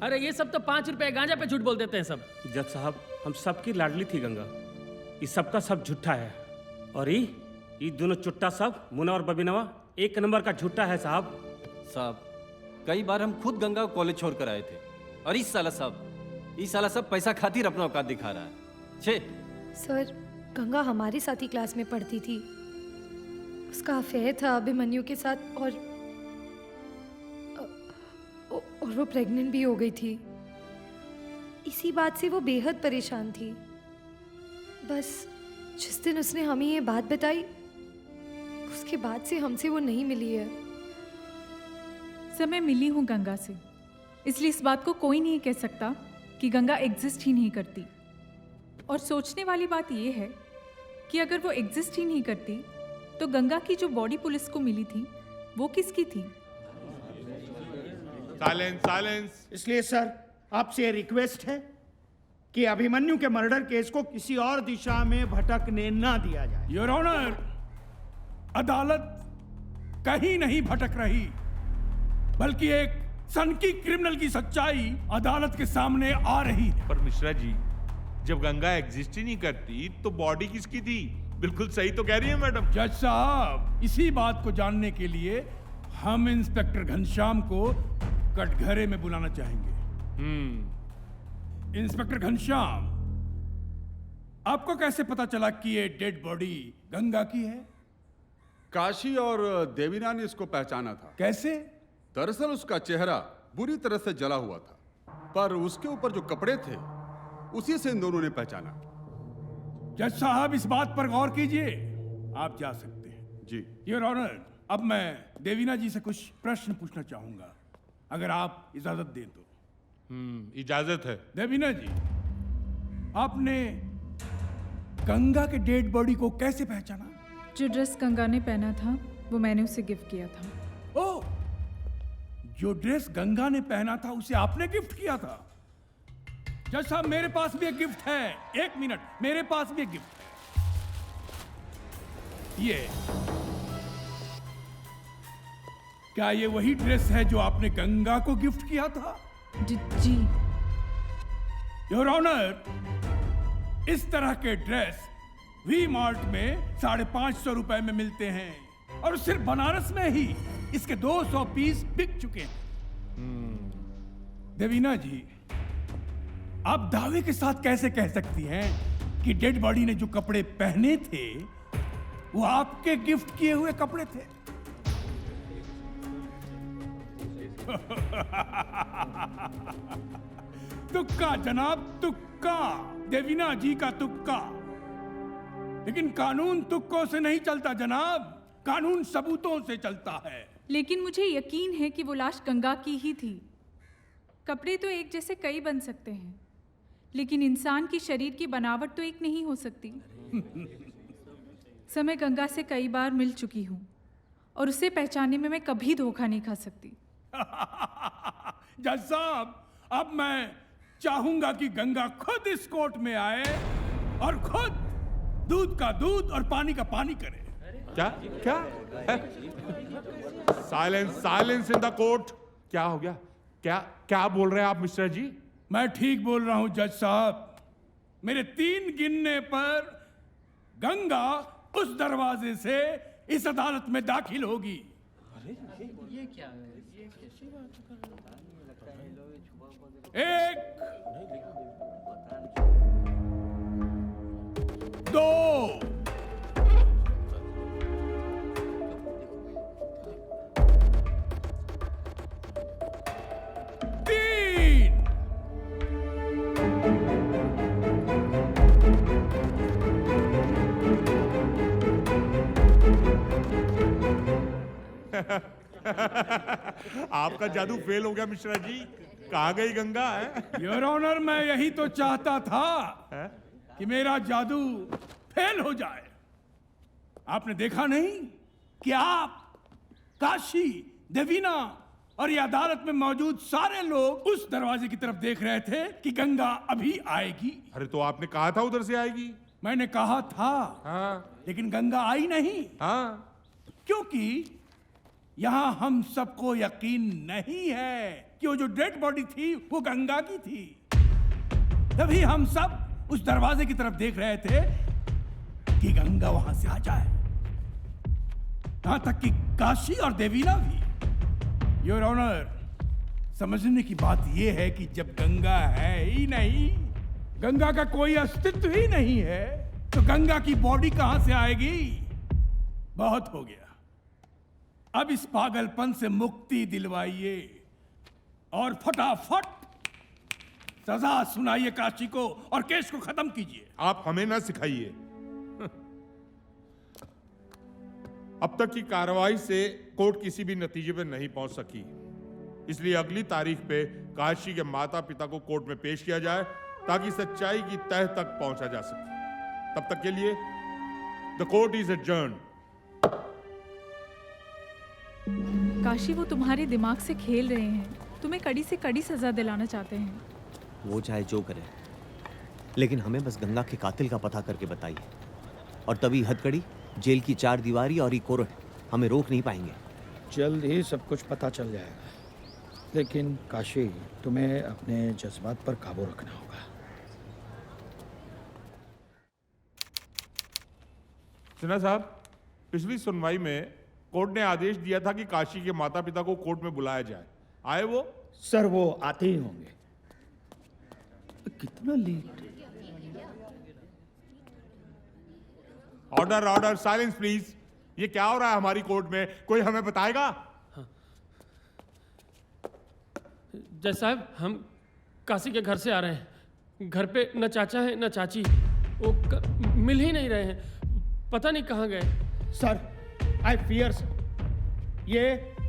अरे ये सब तो 5 रुपए गांजा पे झूठ बोल देते हैं सब। जज साहब, हम सबकी लाडली थी गंगा, ये सबका सब झूठा है। और ये दोनों चुट्टा सब, मुना और बबीनवा, 1 नंबर का झूठा है साहब। साहब, कई बार हम खुद गंगा को कॉलेज छोड़ कर आए थे, और इस साला सब पैसा खातिर अपना औकात दिखा रहा है। छे सर, गंगा हमारी साथ ही क्लास में पढ़ती थी। उसका अफेयर था अभिमन्यु के साथ, और वो प्रेग्नेंट भी हो गई थी। इसी बात से वो बेहद परेशान थी। बस जिस दिन उसने हमें ये बात बताई, उसके बाद से हमसे वो नहीं मिली है। सर, मैं मिली हूँ गंगा से, इसलिए इस बात को कोई नहीं कह सकता कि गंगा एग्जिस्ट ही नहीं करती। और सोचने वाली बात यह है कि अगर वो एग्जिस्ट ही नहीं करती तो गंगा की जो बॉडी पुलिस को मिली थी वो किसकी थी? Silence silence. इसलिए सर, आपसे रिक्वेस्ट है कि अभिमन्यु के मर्डर केस को किसी और दिशा में भटकने ना दिया जाए। योर ऑनर, अदालत कहीं नहीं भटक रही, बल्कि एक सनकी क्रिमिनल की सच्चाई अदालत के सामने आ रही है। पर मिश्रा जी, जब गंगा एग्जिस्ट ही नहीं करती तो बॉडी किसकी थी? बिल्कुल सही तो कह रही है मैडम। जज साहब, इसी बात को जानने के लिए हम इंस्पेक्टर घनश्याम को कटघरे में बुलाना चाहेंगे। इंस्पेक्टर घनश्याम, आपको कैसे पता चला कि ये डेड बॉडी गंगा की है? काशी और देवीना ने इसको पहचाना था। कैसे? दरअसल उसका चेहरा बुरी तरह से जला हुआ था, पर उसके ऊपर जो कपड़े थे उसी से इन दोनों ने पहचाना। जज साहब इस बात पर गौर कीजिए, आप जा सकते हैं। जी योर ऑनर, अब मैं देवीना जी से कुछ प्रश्न पूछना चाहूंगा, अगर आप इजाजत दें तो। इजाजत है। देवीना जी, आपने गंगा के डेड बॉडी को कैसे पहचाना? जो ड्रेस गंगा ने पहना था वो मैंने उसे गिफ्ट किया था। ओ, जो ड्रेस गंगा ने पहना था उसे आपने गिफ्ट किया था? जज साहब, मेरे पास भी एक गिफ्ट है। एक मिनट, मेरे पास भी एक गिफ्ट है। ये क्या ये वही ड्रेस है जो आपने गंगा को गिफ्ट किया था? जी। योर ऑनर, इस तरह के ड्रेस वी मार्ट में 550 रुपए में मिलते हैं, और सिर्फ बनारस में ही इसके 200 पीस बिक चुके हैं। देवीना जी, आप दावे के साथ कैसे कह सकती हैं कि डेड बॉडी ने जो कपड़े पहने थे वो आपके गिफ्ट किए हुए कपड़े थे? तुक्का जनाब, तुक्का। देवीना जी का तुक्का। लेकिन कानून तुक्कों से नहीं चलता जनाब, कानून सबूतों से चलता है। लेकिन मुझे यकीन है कि वो लाश गंगा की ही थी। कपड़े तो एक जैसे कई बन सकते हैं, लेकिन इंसान की शरीर की बनावट तो एक नहीं हो सकती। समय गंगा से कई बार मिल चुकी हूँ और उसे पहचानने में मैं कभी धोखा नहीं खा सकती। जज साहब, अब मैं चाहूंगा कि गंगा खुद इस कोर्ट में आए और खुद दूध का दूध और पानी का पानी करे। क्या क्या? Silence, silence in the court. क्या हो गया? क्या क्या बोल रहे हैं आप मिस्टर जी? मैं ठीक बोल रहा हूं जज साहब। मेरे 3 गिनने पर गंगा उस दरवाजे से इस अदालत में दाखिल होगी। ये क्या है? ये कैसी बात कर रहे हैं? 1 2 3 आपका जादू फेल हो गया मिश्रा जी। कहाँ गई गंगा है? योर ऑनर, मैं यही तो चाहता था कि मेरा जादू फेल हो जाए। आपने देखा नहीं कि आप, काशी, देवीना और ये अदालत में मौजूद सारे लोग उस दरवाजे की तरफ देख रहे थे कि गंगा अभी आएगी। अरे तो आपने कहा था उधर से आएगी। मैंने कहा था, हाँ। लेकिन गंगा आई नहीं। हाँ। क्योंकि यहां हम सबको यकीन नहीं है कि वो जो डेड बॉडी थी वो गंगा की थी। तभी हम सब उस दरवाजे की तरफ देख रहे थे कि गंगा वहां से आ जाए। यहां तक कि काशी और देवीना भी। योर ऑनर, समझने की बात यह है कि जब गंगा है ही नहीं, गंगा का कोई अस्तित्व ही नहीं है, तो गंगा की बॉडी कहां से आएगी? बहुत हो गया। अब इस पागलपन से मुक्ति दिलवाइए और फटाफट सजा सुनाइए काशी को और केस को खत्म कीजिए। आप हमें ना सिखाइए। अब तक की कार्रवाई से कोर्ट किसी भी नतीजे पर नहीं पहुंच सकी, इसलिए अगली तारीख पे काशी के माता पिता को कोर्ट में पेश किया जाए ताकि सच्चाई की तह तक पहुंचा जा सके। तब तक के लिए the court is adjourned. Kashi, वो तुम्हारे दिमाग से खेल रहे हैं। तुम्हें कड़ी से कड़ी सजा दिलाना चाहते हैं। वो चाहे जो करे, लेकिन हमें बस गंगा के कातिल का पता करके बताइए, और तभी हथकड़ी, जेल की 4 दीवारी और कोर्ट हमें रोक नहीं पाएंगे। जल्द ही सब कुछ पता चल जाएगा, लेकिन काशी, तुम्हें अपने जज्बात पर काबू रखना होगा। सिन्हा साहब, पिछली सुनवाई में कोर्ट ने आदेश दिया था कि काशी के माता पिता को कोर्ट में बुलाया जाए। आए वो? सर, वो आते ही होंगे। कितना late? Order, order, silence please. ये क्या हो रहा है हमारी कोर्ट में? कोई हमें बताएगा? जज साहब, हम काशी के घर से आ रहे हैं। घर पे न चाचा है न चाची। वो मिल ही नहीं रहे हैं, पता नहीं कहाँ गए। सर, आई फियर सर, ये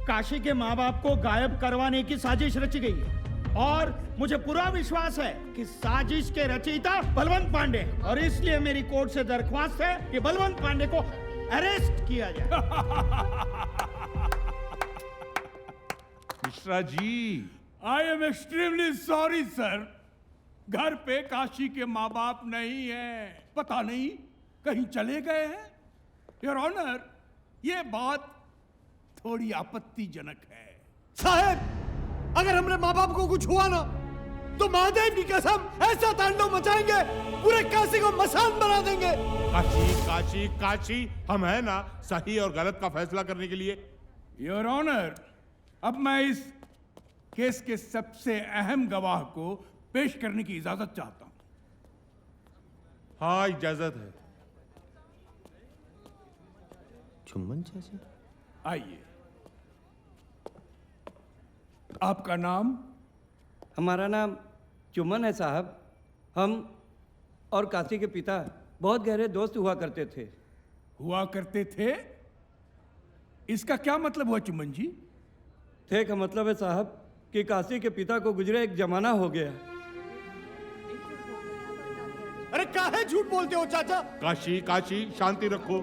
काशी के माँ बाप को गायब करवाने की साजिश रची गई है और मुझे पूरा विश्वास है कि साजिश के रचयिता बलवंत पांडे हैं और इसलिए मेरी कोर्ट से दरख्वास्त है कि बलवंत पांडे को अरेस्ट किया जाए। Mishra ji, I am extremely sorry sir. घर पे काशी के माँ बाप नहीं है, पता नहीं कहीं चले गए हैं। योर ऑनर, ये बात थोड़ी आपत्तिजनक है। साहब, अगर हमारे माँ बाप को कुछ हुआ ना तो महादेव की कसम ऐसा तांडव मचाएंगे, पूरे काशी को मसान बना देंगे। काशी काशी काशी, हम है ना सही और गलत का फैसला करने के लिए। योर ऑनर, अब मैं इस केस के सबसे अहम गवाह को पेश करने की इजाजत चाहता हूं। हाँ, इजाजत है। चुम्बन चाचा, आइए। आपका नाम? हमारा नाम चुम्बन है साहब। हम और काशी के पिता बहुत गहरे दोस्त हुआ करते थे। हुआ करते थे? इसका क्या मतलब हुआ चुम्बन जी? थे का मतलब है साहब कि काशी के पिता को गुजरे एक जमाना हो गया। अरे काहे झूठ बोलते हो चाचा? काशी काशी, शांति रखो।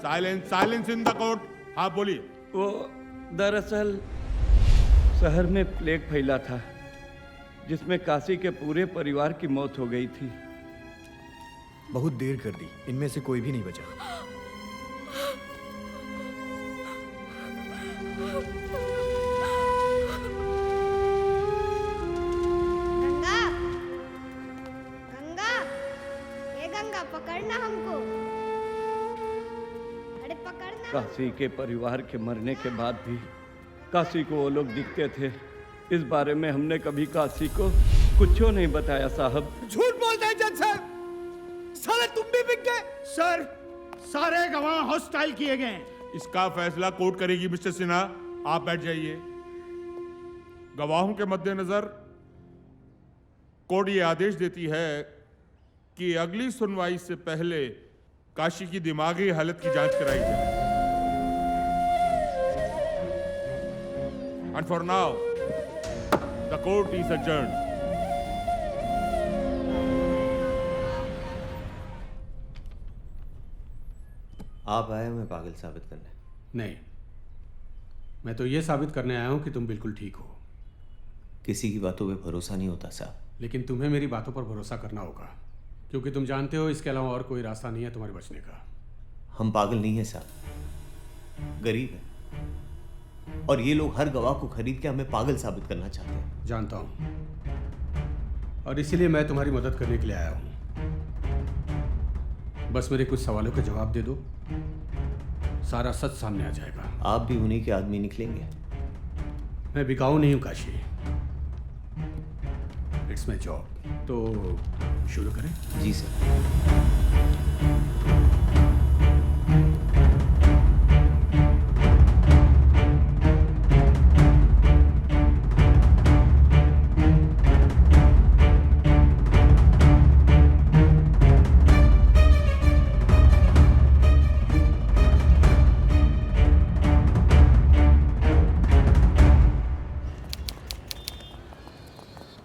Silence, silence in the court. हाँ बोलिए। वो दरअसल शहर में प्लेग फैला था जिसमें काशी के पूरे परिवार की मौत हो गई थी। बहुत देर कर दी, इनमें से कोई भी नहीं बचा। गंगा, गंगा, ये गंगा पकड़ना हमको। अरे पकड़ना। काशी के परिवार के मरने के बाद भी काशी को वो लोग दिखते थे। इस बारे में हमने कभी काशी को कुछ नहीं बताया साहब। झूठ बोलते हैं जज साहब, साले तुम भी बिक गए। सर, सारे गवाह हॉस्टाइल किए गए हैं। इसका फैसला कोर्ट करेगी मिस्टर सिन्हा, आप बैठ जाइए। गवाहों के मद्देनजर कोर्ट ये आदेश देती है कि अगली सुनवाई से पहले काशी की दिमागी हालत की जांच कराई जाए। And for now, the court is adjourned. आप आए हमें पागल साबित करने? नहीं, मैं तो ये साबित करने आया हूं कि तुम बिल्कुल ठीक हो। किसी की बातों पे भरोसा नहीं होता साहब। लेकिन तुम्हें मेरी बातों पर भरोसा करना होगा, क्योंकि तुम जानते हो इसके अलावा और कोई रास्ता नहीं है तुम्हारे बचने का। हम पागल नहीं है साहब, गरीब है और ये लोग हर गवाह को खरीद के हमें पागल साबित करना चाहते हैं। जानता हूं, और इसीलिए मैं तुम्हारी मदद करने के लिए आया हूं। बस मेरे कुछ सवालों का जवाब दे दो, सारा सच सामने आ जाएगा। आप भी उन्हीं के आदमी निकलेंगे। मैं बिकाऊ नहीं हूं काशी, इट्स माई जॉब। तो शुरू करें? जी सर।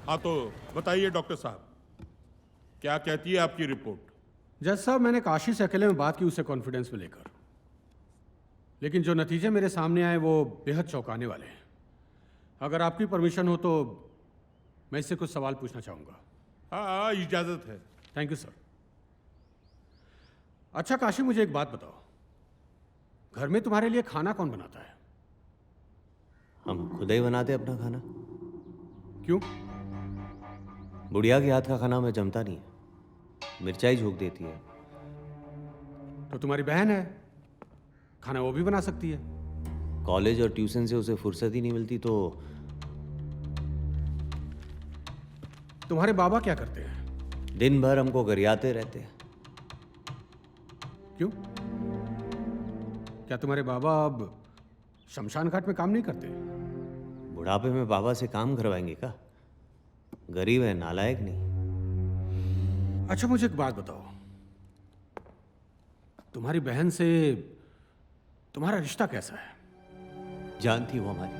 हाँ तो बताइए डॉक्टर साहब, क्या कहती है आपकी रिपोर्ट? जज साहब, मैंने काशी से अकेले में बात की उसे कॉन्फिडेंस में लेकर, लेकिन जो नतीजे मेरे सामने आए वो बेहद चौंकाने वाले हैं। अगर आपकी परमिशन हो तो मैं इससे कुछ सवाल पूछना चाहूँगा। हाँ, इजाज़त है। Thank you sir. अच्छा काशी, मुझे एक बात बताओ, घर में तुम्हारे लिए खाना कौन बनाता है? हम खुद ही बनाते अपना खाना। क्यों? बुढ़िया के हाथ का खाना हमें जमता नहीं है, मिर्चाई झोंक देती है। तो तुम्हारी बहन है, खाना वो भी बना सकती है। कॉलेज और ट्यूशन से उसे फुर्सत ही नहीं मिलती। तो तुम्हारे बाबा क्या करते हैं? दिन भर हमको गरियाते रहते हैं। क्यों? क्या तुम्हारे बाबा अब शमशान घाट में काम नहीं करते? बुढ़ापे में बाबा से काम करवाएंगे का? गरीब है, नालायक नहीं। अच्छा मुझे एक बात बताओ, तुम्हारी बहन से तुम्हारा रिश्ता कैसा है? जान थी वो हमारी,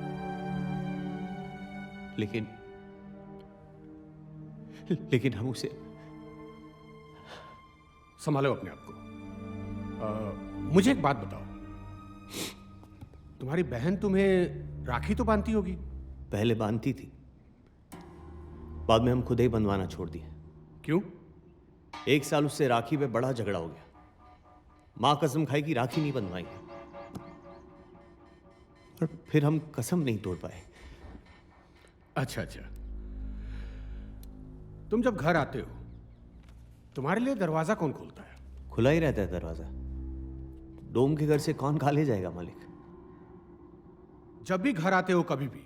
लेकिन हम उसे। संभालो अपने आप को। मुझे एक बात बताओ, तुम्हारी बहन तुम्हें राखी तो बांधती होगी? पहले बांधती थी, बाद में हम खुद ही बंधवाना छोड़ दिया। क्यों? 1 साल उससे राखी पे बड़ा झगड़ा हो गया। मां कसम खाई कि राखी नहीं बंधवाएंगे, और फिर हम कसम नहीं तोड़ पाए। अच्छा, तुम जब घर आते हो तुम्हारे लिए दरवाजा कौन खोलता है? खुला ही रहता है दरवाजा। डोम के घर से कौन खा ले जाएगा मालिक? जब भी घर आते हो कभी भी,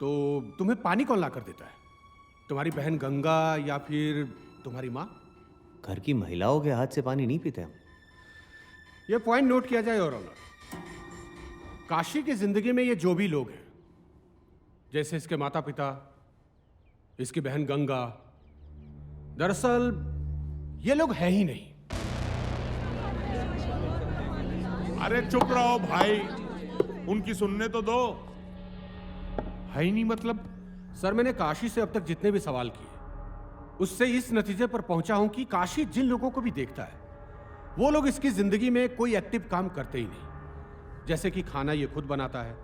तो तुम्हें पानी कौन ला कर देता है? तुम्हारी बहन गंगा या फिर तुम्हारी माँ? घर की महिलाओं के हाथ से पानी नहीं पीते हम। यह पॉइंट नोट किया जाए। और काशी की जिंदगी में ये जो भी लोग हैं, जैसे इसके माता पिता, इसकी बहन गंगा, दरअसल ये लोग हैं ही नहीं। अरे चुप रहो भाई, उनकी सुनने तो दो। है ही नहीं मतलब? सर, मैंने काशी से अब तक जितने भी सवाल किए, उससे इस नतीजे पर पहुंचा हूं कि काशी जिन लोगों को भी देखता है, वो लोग इसकी जिंदगी में कोई एक्टिव काम करते ही नहीं। जैसे कि खाना ये खुद बनाता है,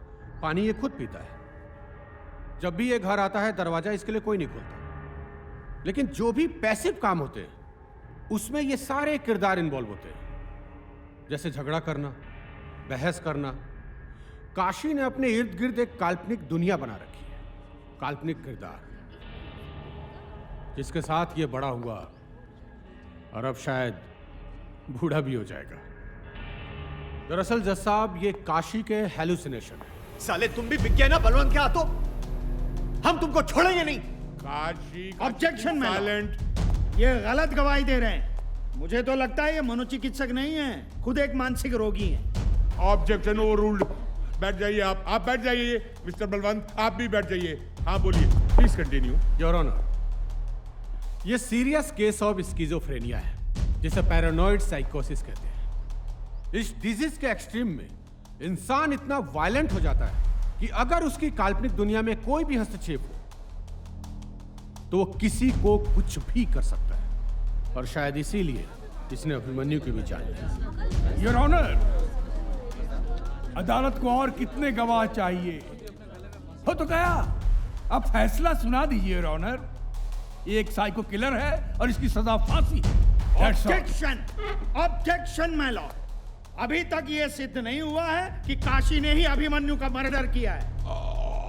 पानी ये खुद पीता है। जब भी ये घर आता है दरवाजा इसके लिए कोई नहीं खोलता। लेकिन जो भी पैसिव काम होते हैं उसमें ये सारे किरदार इन्वॉल्व होते हैं, जैसे झगड़ा करना, बहस करना। काशी ने अपने इर्द गिर्द एक काल्पनिक दुनिया बना रखी है, काल्पनिक किरदार, जिसके साथ ये बड़ा हुआ और अब शायद बूढ़ा भी हो जाएगा। दरअसल जज साहब, ये काशी के हेलुसिनेशन है। साले तुम भी बिक गए ना बलवंत के हाथों। हम तुमको छोड़ेंगे नहीं। काशी ऑब्जेक्शन में ये गलत गवाही दे रहे हैं। मुझे तो लगता है ये मनोचिकित्सक नहीं है, खुद एक मानसिक रोगी हैं। Objection overruled. बैठ जाइए आप बैठ जाइए। मिस्टर बलवंत, आप भी बैठ जाइए। हाँ बोलिए, प्लीज कंटिन्यू। योर ऑनर, ये सीरियस केस ऑफ स्किज़ोफ्रेनिया है, जिसे पैरानॉइड साइकोसिस कहते हैं। इस डिजीज के एक्सट्रीम में इंसान इतना वायलेंट हो जाता है कि अगर उसकी काल्पनिक दुनिया में कोई भी हस्तक्षेप हो तो वो किसी को कुछ भी कर सकता है। और शायद इसीलिए इसने अभिमन्यु की भी जान ली। योर ऑनर, अदालत को और कितने गवाह चाहिए? हो तो गया, अब फैसला सुना दीजिए योर ऑनर। ये एक साइको किलर है और इसकी सजा फांसी है। ऑब्जेक्शन माय लॉर्ड, अभी तक ये सिद्ध नहीं हुआ है कि काशी ने ही अभिमन्यु का मर्डर किया है।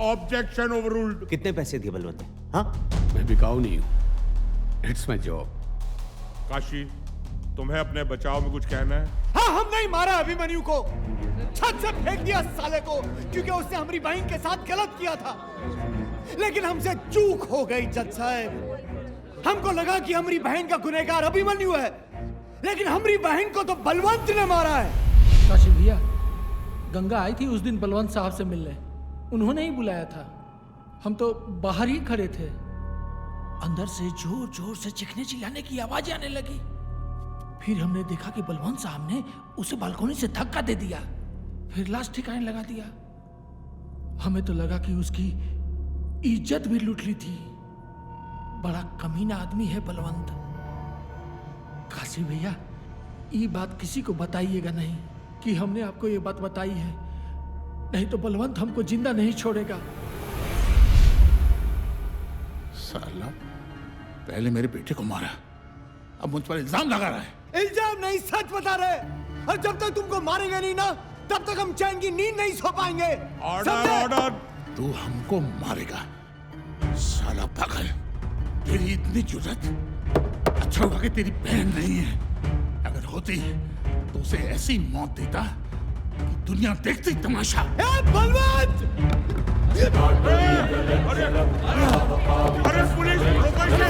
Objection overruled. कितने पैसे दिए बलवंत ने? हाँ, मैं बिकाऊ नहीं हूं, इट्स माय जॉब। काशी, तुम्हें अपने बचाव में कुछ कहना है? हाँ, हम नहीं मारा अभिमन्यु को, छत से फेंक दिया साले को, क्योंकि उसने हमारी बहन के साथ गलत किया था। लेकिन हमसे चूक हो गई जज साहब। हमको लगा कि हमारी बहन का गुनहगार अभिमन्यु है, लेकिन हमारी बहन को तो बलवंत ने मारा है। काशी भैया, गंगा आई थी उस दिन बलवंत साहब से मिलने, उन्होंने ही बुलाया था। हम तो बाहर ही खड़े थे, अंदर से जोर जोर से चीखने चिल्लाने की आवाज आने लगी। फिर हमने देखा कि बलवंत साहब ने उसे बालकोनी से धक्का दे दिया, फिर लाश ठिकाने लगा दिया। हमें तो लगा कि उसकी इज्जत भी लूट ली थी। बड़ा कमीना आदमी है बलवंत। काशी भैया, ये बात किसी को बताइएगा नहीं कि हमने आपको ये बात बताई है, नहीं तो बलवंत हमको जिंदा नहीं छोड़ेगा। साला, पहले मेरे बेटे को मारा, अब मुझ पर इल्जाम लगा रहा है। इल्जाम नहीं, सच बता रहे। और जब तक तुमको मारेंगे नहीं ना, तब तक हम चैन की नींद नहीं सो पाएंगे। Order, order. तू हमको मारेगा साला पागल? तेरी इतनी जुर्रत? अच्छा होगा कि तेरी बहन नहीं है। अगर होती तो उसे ऐसी मौत देता कि दुनिया देखती तमाशा। बलवंत! अरे पुलिस, रोको इसे!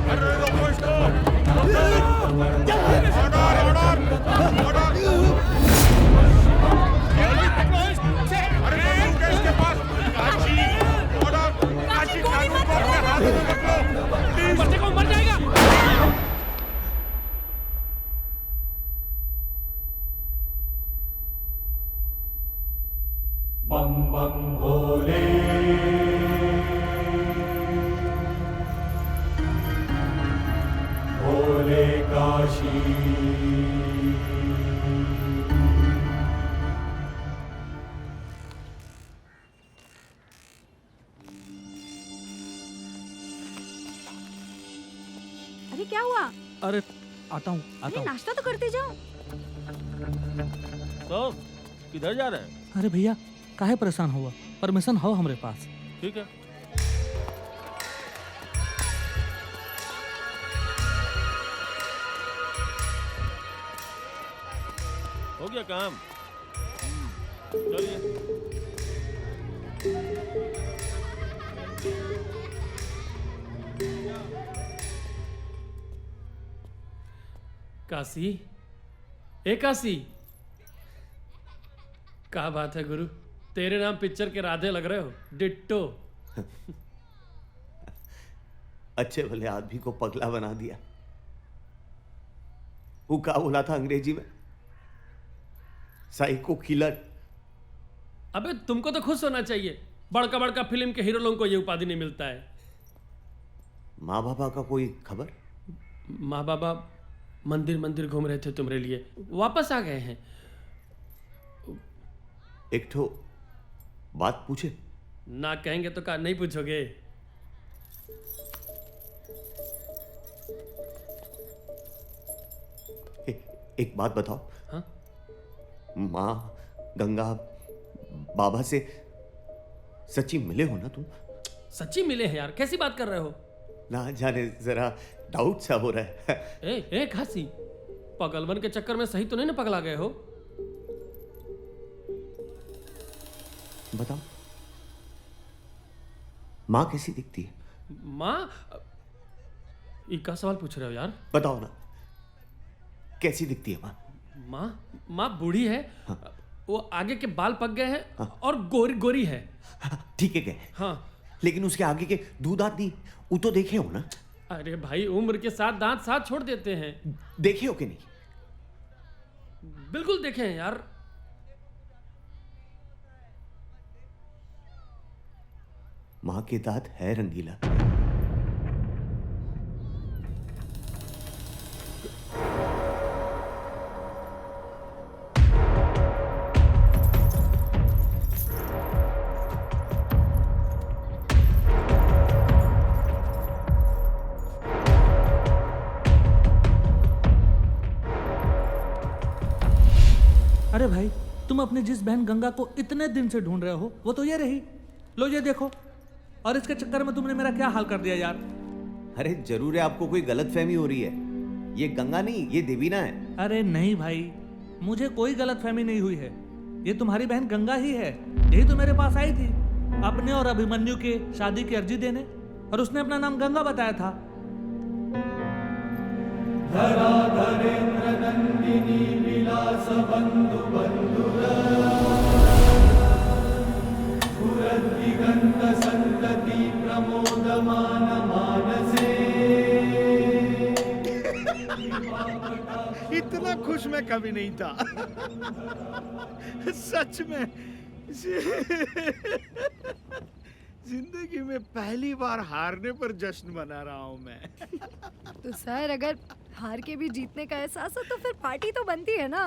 अरे रोको इसको! Order, order, order! अरे बंदूक है इसके पास। काशी, ऑर्डर! काशी, कानून को अपने हाथ में रख लो, प्लीज। मर जाएगा। बम बम भोले भोले काशी। अरे क्या हुआ? अरे आता हूँ अरे नाश्ता तो करते जाओ। तो किधर जा रहे हैं? अरे भैया काहे परेशान हुआ, परमिशन हो हमारे पास। ठीक है। हो गया काम। चलिए। काशी, ए काशी, क्या बात है गुरु, तेरे नाम पिक्चर के राधे लग रहे हो, डिट्टो। अच्छे भले आदमी को पगला बना दिया। वो क्या बोला था अंग्रेजी में? Psycho killer. अबे तुमको तो खुश होना चाहिए, बड़का बड़का फिल्म के हीरो लोगों को ये उपाधि नहीं मिलता है। माँ बाबा का कोई खबर? माँ बाबा मंदिर मंदिर घूम रहे थे तुम्हारे लिए, वापस आ गए हैं। एक ठो बात पूछे? ना कहेंगे तो क्या नहीं पूछोगे? एक बात बताओ। हाँ? माँ गंगा बाबा से सच्ची मिले हो ना तुम? सच्ची मिले हैं यार, कैसी बात कर रहे हो? ना जाने जरा डाउट सा हो रहा है। ए खासी, पगलवन के चक्कर में सही तो नहीं ना पगला गए हो? बताओ माँ कैसी दिखती है? माँ, इक्का सवाल पूछ रहे हो यार? बताओ ना कैसी दिखती है माँ? माँ बूढ़ी है। हाँ। वो आगे के बाल पक गए हैं। हाँ। और गोरी गोरी है। ठीक है। हाँ लेकिन उसके आगे के दो दांत नहीं, वो तो देखे हो ना? अरे भाई उम्र के साथ दांत साथ छोड़ देते हैं। देखे हो कि नहीं? बिल्कुल देखे हैं यार। माँ के दांत है रंगीला। अरे भाई तुम अपनी जिस बहन गंगा को इतने दिन से ढूंढ रहे हो वो तो ये रही, लो ये देखो। और इसके चक्कर में तुमने मेरा क्या हाल कर दिया यार। अरे जरूर है आपको कोई गलतफहमी हो रही है। ये गंगा नहीं, ये देवीना है। अरे नहीं भाई, मुझे कोई गलतफहमी नहीं हुई है, ये तुम्हारी बहन गंगा ही है। यही तो मेरे पास आई थी अपने और अभिमन्यु के शादी की अर्जी देने, और उसने अपना नाम गंगा बताया था। धरा धरेन्द्र नंदिनी विलास बंधु बंधुरा दिगंत संतति प्रमोदमान मानसे। इतना खुश मैं कभी नहीं था। सच में जिंदगी में पहली बार हारने पर जश्न मना रहा हूँ मैं। तो सर अगर हार के भी जीतने का एहसास हो तो फिर पार्टी तो बनती है ना।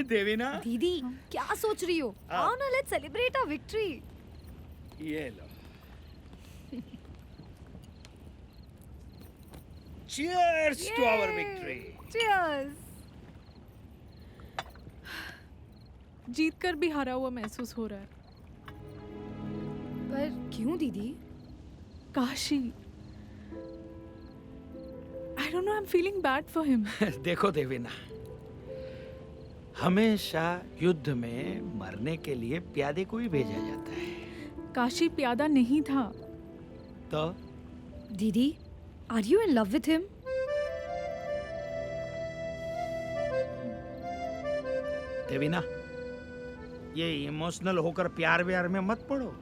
देवीना दीदी क्या सोच रही हो? आओ ना, लेट्स सेलिब्रेट आवर विक्ट्री। ये लो। Cheers to our victory. Cheers. जीतकर भी हारा हुआ महसूस हो रहा है। पर क्यों दीदी? Kashi, I don't know, I'm feeling bad for him. देखो देवीना, हमेशा युद्ध में मरने के लिए प्यादे को ही भेजा जाता है। काशी प्यादा नहीं था। तो दीदी, are you in love with him? Devina, ये इमोशनल होकर प्यार व्यार में मत पड़ो।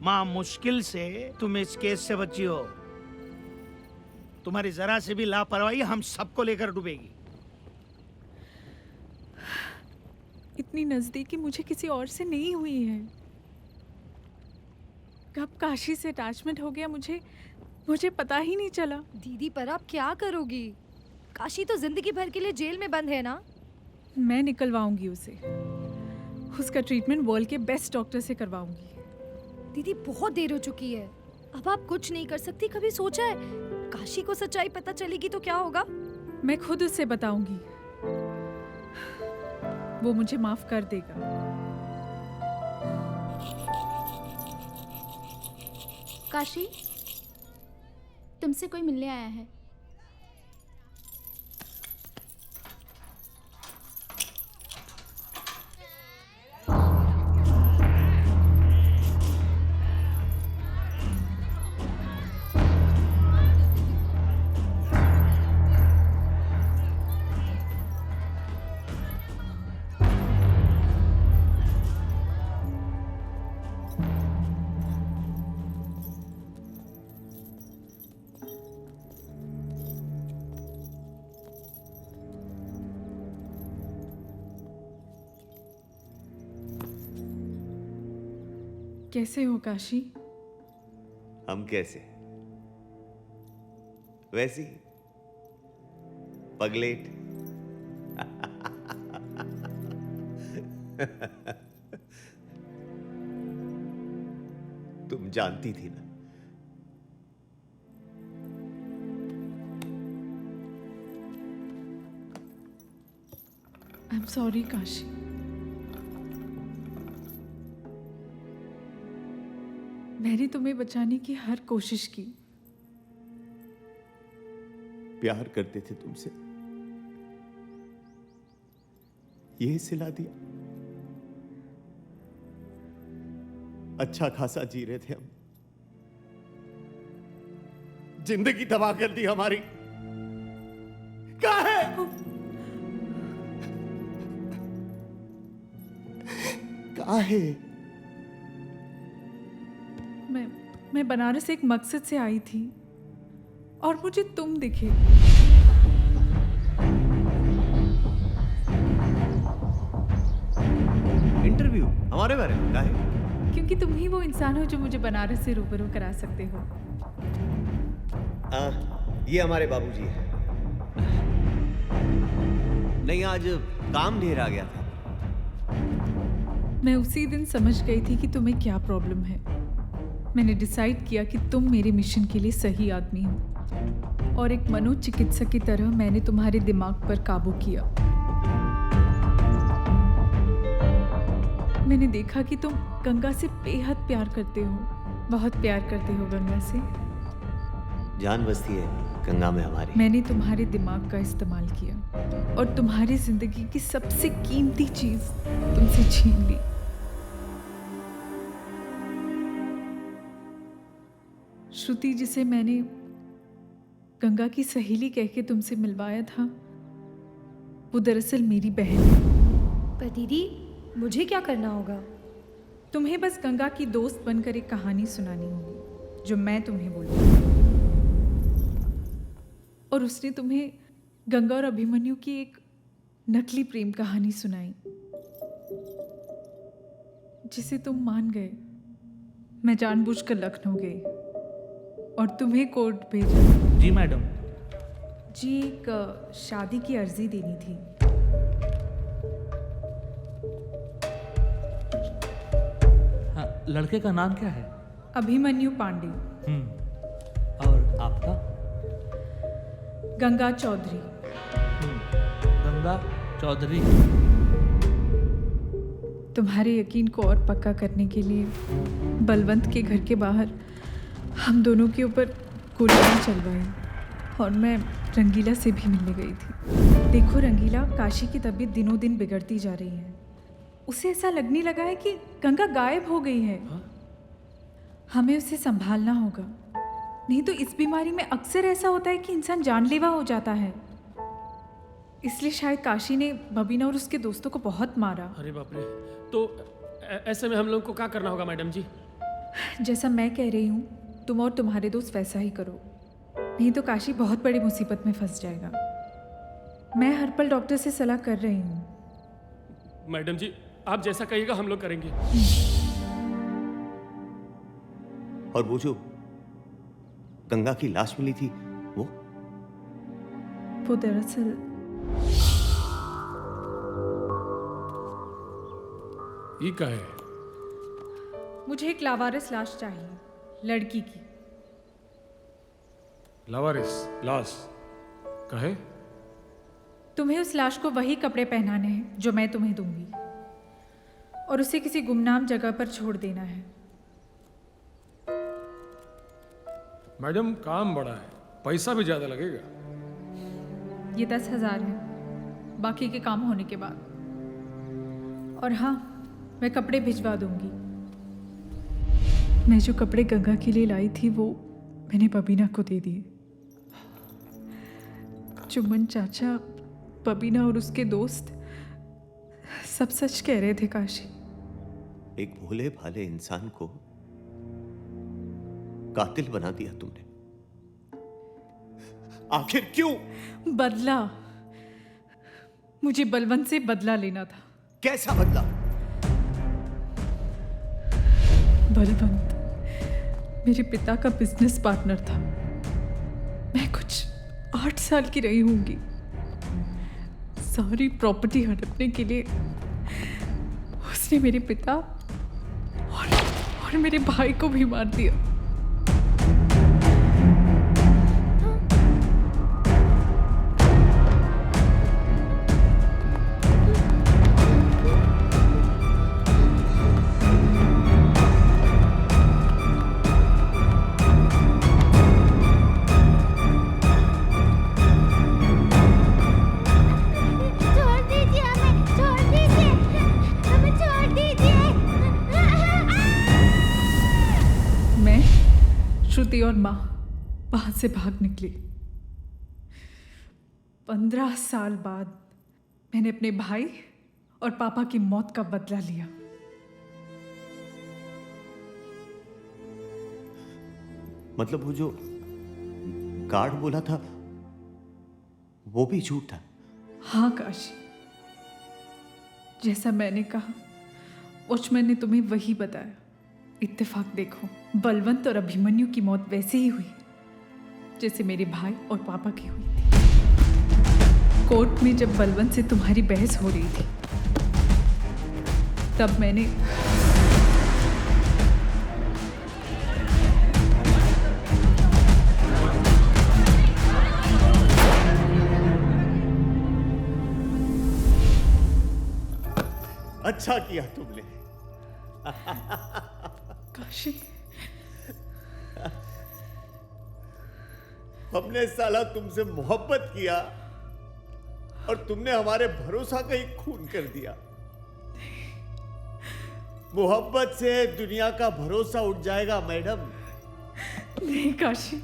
माँ मुश्किल से तुम इस केस से बची हो। तुम्हारी जरा से भी लापरवाही हम सबको लेकर डूबेगी। इतनी नज़दीकी मुझे किसी और से नहीं हुई है। कब काशी से अटैचमेंट हो गया मुझे पता ही नहीं चला। दीदी पर आप क्या करोगी? काशी तो जिंदगी भर के लिए जेल में बंद है ना। मैं निकलवाऊंगी उसे। उसका ट्रीटमेंट वर्ल्ड के बेस्ट डॉक्टर से करवाऊंगी। दीदी बहुत देर हो चुकी है, अब आप कुछ नहीं कर सकती। कभी सोचा है काशी को सच्चाई पता चलेगी तो क्या होगा? मैं खुद उसे बताऊंगी, वो मुझे माफ कर देगा। काशी, तुमसे कोई मिलने आया है। कैसे हो काशी? हम कैसे? वैसी पगलेट। तुम जानती थी ना। I am sorry Kashi. मैंने तुम्हें बचाने की हर कोशिश की। प्यार करते थे तुमसे, ये सिला दिया। अच्छा खासा जी रहे थे हम, जिंदगी तबाह कर दी हमारी। कहाँ है? कहाँ है? मैं बनारस एक मकसद से आई थी और मुझे तुम दिखे। इंटरव्यू हमारे बारे में क्या है? क्योंकि तुम ही वो इंसान हो जो मुझे बनारस से रूबरू करा सकते हो। ये हमारे बाबूजी है। नहीं, आज काम ढेर आ गया था। मैं उसी दिन समझ गई थी कि तुम्हें क्या प्रॉब्लम है। मैंने डिसाइड किया कि तुम मेरे मिशन के लिए सही आदमी हो और एक मनोचिकित्सक की तरह मैंने तुम्हारे दिमाग पर काबू किया। मैंने देखा कि तुम गंगा से बेहद प्यार करते हो, बहुत प्यार करते हो गंगा से। जान बसती है गंगा में हमारी। मैंने तुम्हारे दिमाग का इस्तेमाल किया और तुम्हारी जिंदगी की सबसे कीमती चीज तुमसे छीन ली। श्रुति, जिसे मैंने गंगा की सहेली कह के तुमसे मिलवाया था, वो दरअसल मेरी बहन है। पर दीदी, मुझे क्या करना होगा? तुम्हें बस गंगा की दोस्त बनकर एक कहानी सुनानी होगी जो मैं तुम्हें बोलूंगी। और उसने तुम्हें गंगा और अभिमन्यु की एक नकली प्रेम कहानी सुनाई जिसे तुम मान गए। मैं जानबूझकर लखनऊ गई और तुम्हें कोर्ट भेजा। जी मैडम। जी, एक शादी की अर्जी देनी थी। हाँ, लड़के का नाम क्या है? अभिमन्यु पांडे। और आपका? गंगा चौधरी। गंगा चौधरी। तुम्हारे यकीन को और पक्का करने के लिए बलवंत के घर के बाहर हम दोनों के ऊपर गोलियां चलवाई और मैं रंगीला से भी मिलने गई थी। देखो रंगीला, काशी की तबीयत दिनों दिन बिगड़ती जा रही है। उसे ऐसा लगने लगा है कि गंगा गायब हो गई है। हमें उसे संभालना होगा, नहीं तो इस बीमारी में अक्सर ऐसा होता है कि इंसान जानलेवा हो जाता है। इसलिए शायद काशी ने बबीना और उसके दोस्तों को बहुत मारा। अरे बाप रे, तो ऐसे में हम लोग को क्या करना होगा मैडम जी? जैसा मैं कह रही हूँ तुम और तुम्हारे दोस्त वैसा ही करो, नहीं तो काशी बहुत बड़ी मुसीबत में फंस जाएगा। मैं हर पल डॉक्टर से सलाह कर रही हूँ। मैडम जी आप जैसा कहिएगा हम लोग करेंगे। और वो जो गंगा की लाश मिली थी वो दरअसल ये क्या है? मुझे एक लावारिस लाश चाहिए, लड़की की। लावारिस लाश कहे? तुम्हें उस लाश को वही कपड़े पहनाने हैं जो मैं तुम्हें दूंगी, और उसे किसी गुमनाम जगह पर छोड़ देना है। मैडम काम बड़ा है, पैसा भी ज्यादा लगेगा। ये 10,000 है, बाकी के काम होने के बाद। और हाँ, मैं कपड़े भिजवा दूंगी। मैं जो कपड़े गंगा के लिए लाई थी वो मैंने बबीना को दे दिए। चुम्बन चाचा, बबीना और उसके दोस्त सब सच कह रहे थे काशी। एक भोले भाले इंसान को कातिल बना दिया तुमने। आखिर क्यों? बदला। मुझे बलवंत से बदला लेना था। कैसा बदला? बलवंत मेरे पिता का बिजनेस पार्टनर था। मैं कुछ 8 साल की रही होंगी। सारी प्रॉपर्टी हड़पने के लिए उसने मेरे पिता और मेरे भाई को भी मार दिया। श्रुति और माँ वहां से भाग निकली। 15 साल बाद मैंने अपने भाई और पापा की मौत का बदला लिया। मतलब वो जो गार्ड बोला था वो भी झूठ था? हाँ काशी, जैसा मैंने कहा वॉचमैन ने तुम्हें वही बताया। इत्तेफाक देखो, बलवंत और अभिमन्यु की मौत वैसे ही हुई जैसे मेरे भाई और पापा की हुई थी। कोर्ट में जब बलवंत से तुम्हारी बहस हो रही थी तब मैंने अच्छा किया तुमने। काशी, हमने साला तुमसे मोहब्बत किया और तुमने हमारे भरोसा का ही खून कर दिया। मोहब्बत से दुनिया का भरोसा उठ जाएगा मैडम। नहीं काशी,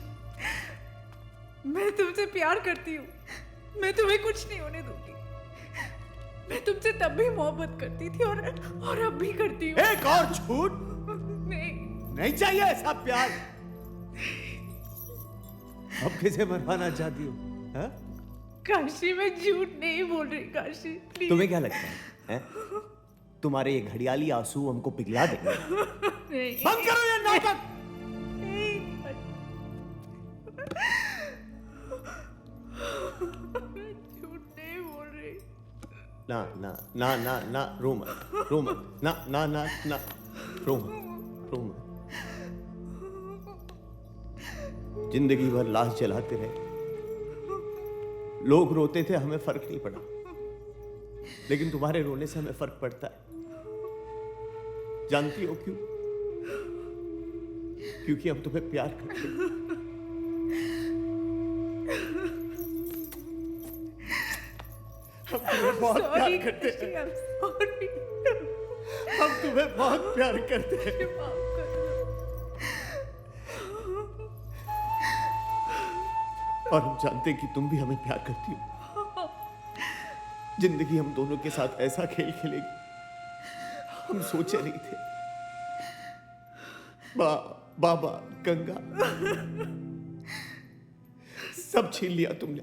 मैं तुमसे प्यार करती हूँ। मैं तुम्हें कुछ नहीं होने दूंगी। मैं तुमसे तब भी मोहब्बत करती थी और अब भी करती हूँ। एक और झूठ? नहीं चाहिए ऐसा प्यार। अब किसे मरवाना चाहती हो? काशी, मैं झूठ नहीं बोल रही। काशी प्लीज। तुम्हें क्या लगता है? तुम्हारे ये घड़ियाली आंसू हमको पिघला देंगे? बंद करो ये नाटक। झूठ नहीं बोल रही। ना ना ना ना ना, रो मत, रो मत, ना ना ना ना, रो मत, रो मत। जिंदगी भर लाश जलाते रहे, लोग रोते थे, हमें फर्क नहीं पड़ा। लेकिन तुम्हारे रोने से हमें फर्क पड़ता है। जानती हो क्यों? क्योंकि हम तुम्हें प्यार करते हैं। हम तुम्हें बहुत प्यार करते हैं। हम तुम्हें बहुत प्यार करते हैं। और हम जानते हैं कि तुम भी हमें प्यार करती हो। जिंदगी हम दोनों के साथ ऐसा खेल खेलेगी हम सोचे नहीं थे। बाबा, गंगा, सब छीन लिया तुमने।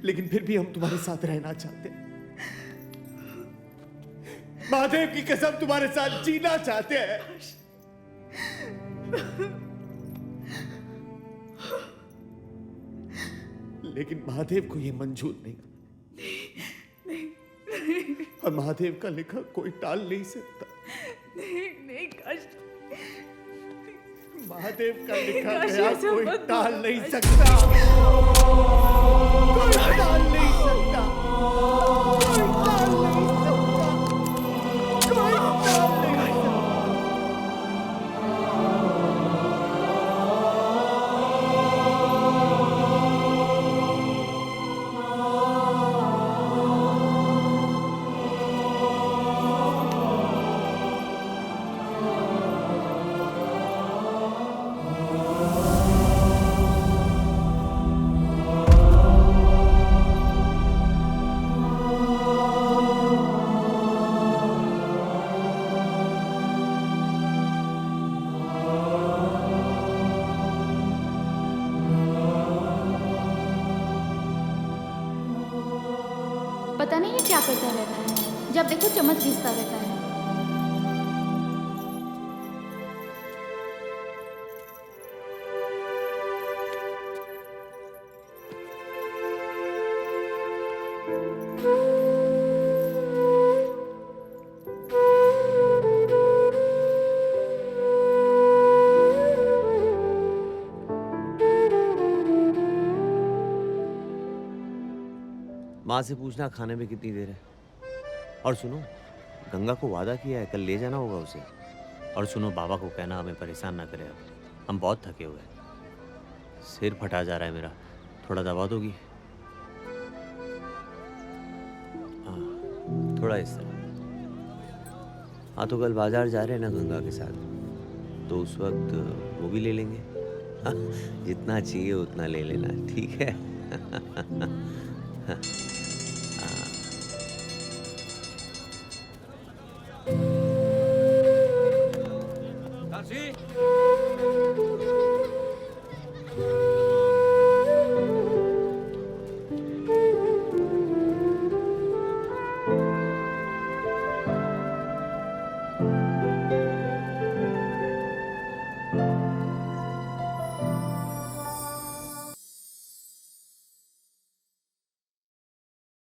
लेकिन फिर भी हम तुम्हारे साथ रहना चाहते हैं। महादेव की कसम तुम्हारे साथ जीना चाहते हैं। लेकिन महादेव को यह मंजूर नहीं। और महादेव का लिखा कोई टाल नहीं सकता। नहीं काशी, महादेव का लिखा काशी गया ऐसा कोई मत टाल बोलो, नहीं काशी। सकता। कोई टाल नहीं सकता। कोई टाल नहीं सकता। कोई टाल नहीं सकता। पता नहीं ये क्या करता रहता है, जब देखो चम्मच घिसता रहता है। माँ से पूछना खाने में कितनी देर है। और सुनो, गंगा को वादा किया है कल ले जाना होगा उसे। और सुनो, बाबा को कहना हमें परेशान ना करे, अब हम बहुत थके हुए हैं। सिर फटा जा रहा है मेरा, थोड़ा दबा दोगी? हाँ, थोड़ा इस तरह। हाँ, तो कल बाजार जा रहे हैं ना गंगा के साथ, तो उस वक्त वो भी ले लेंगे। हाँ, जितना चाहिए उतना ले लेना, ठीक है? हाँ।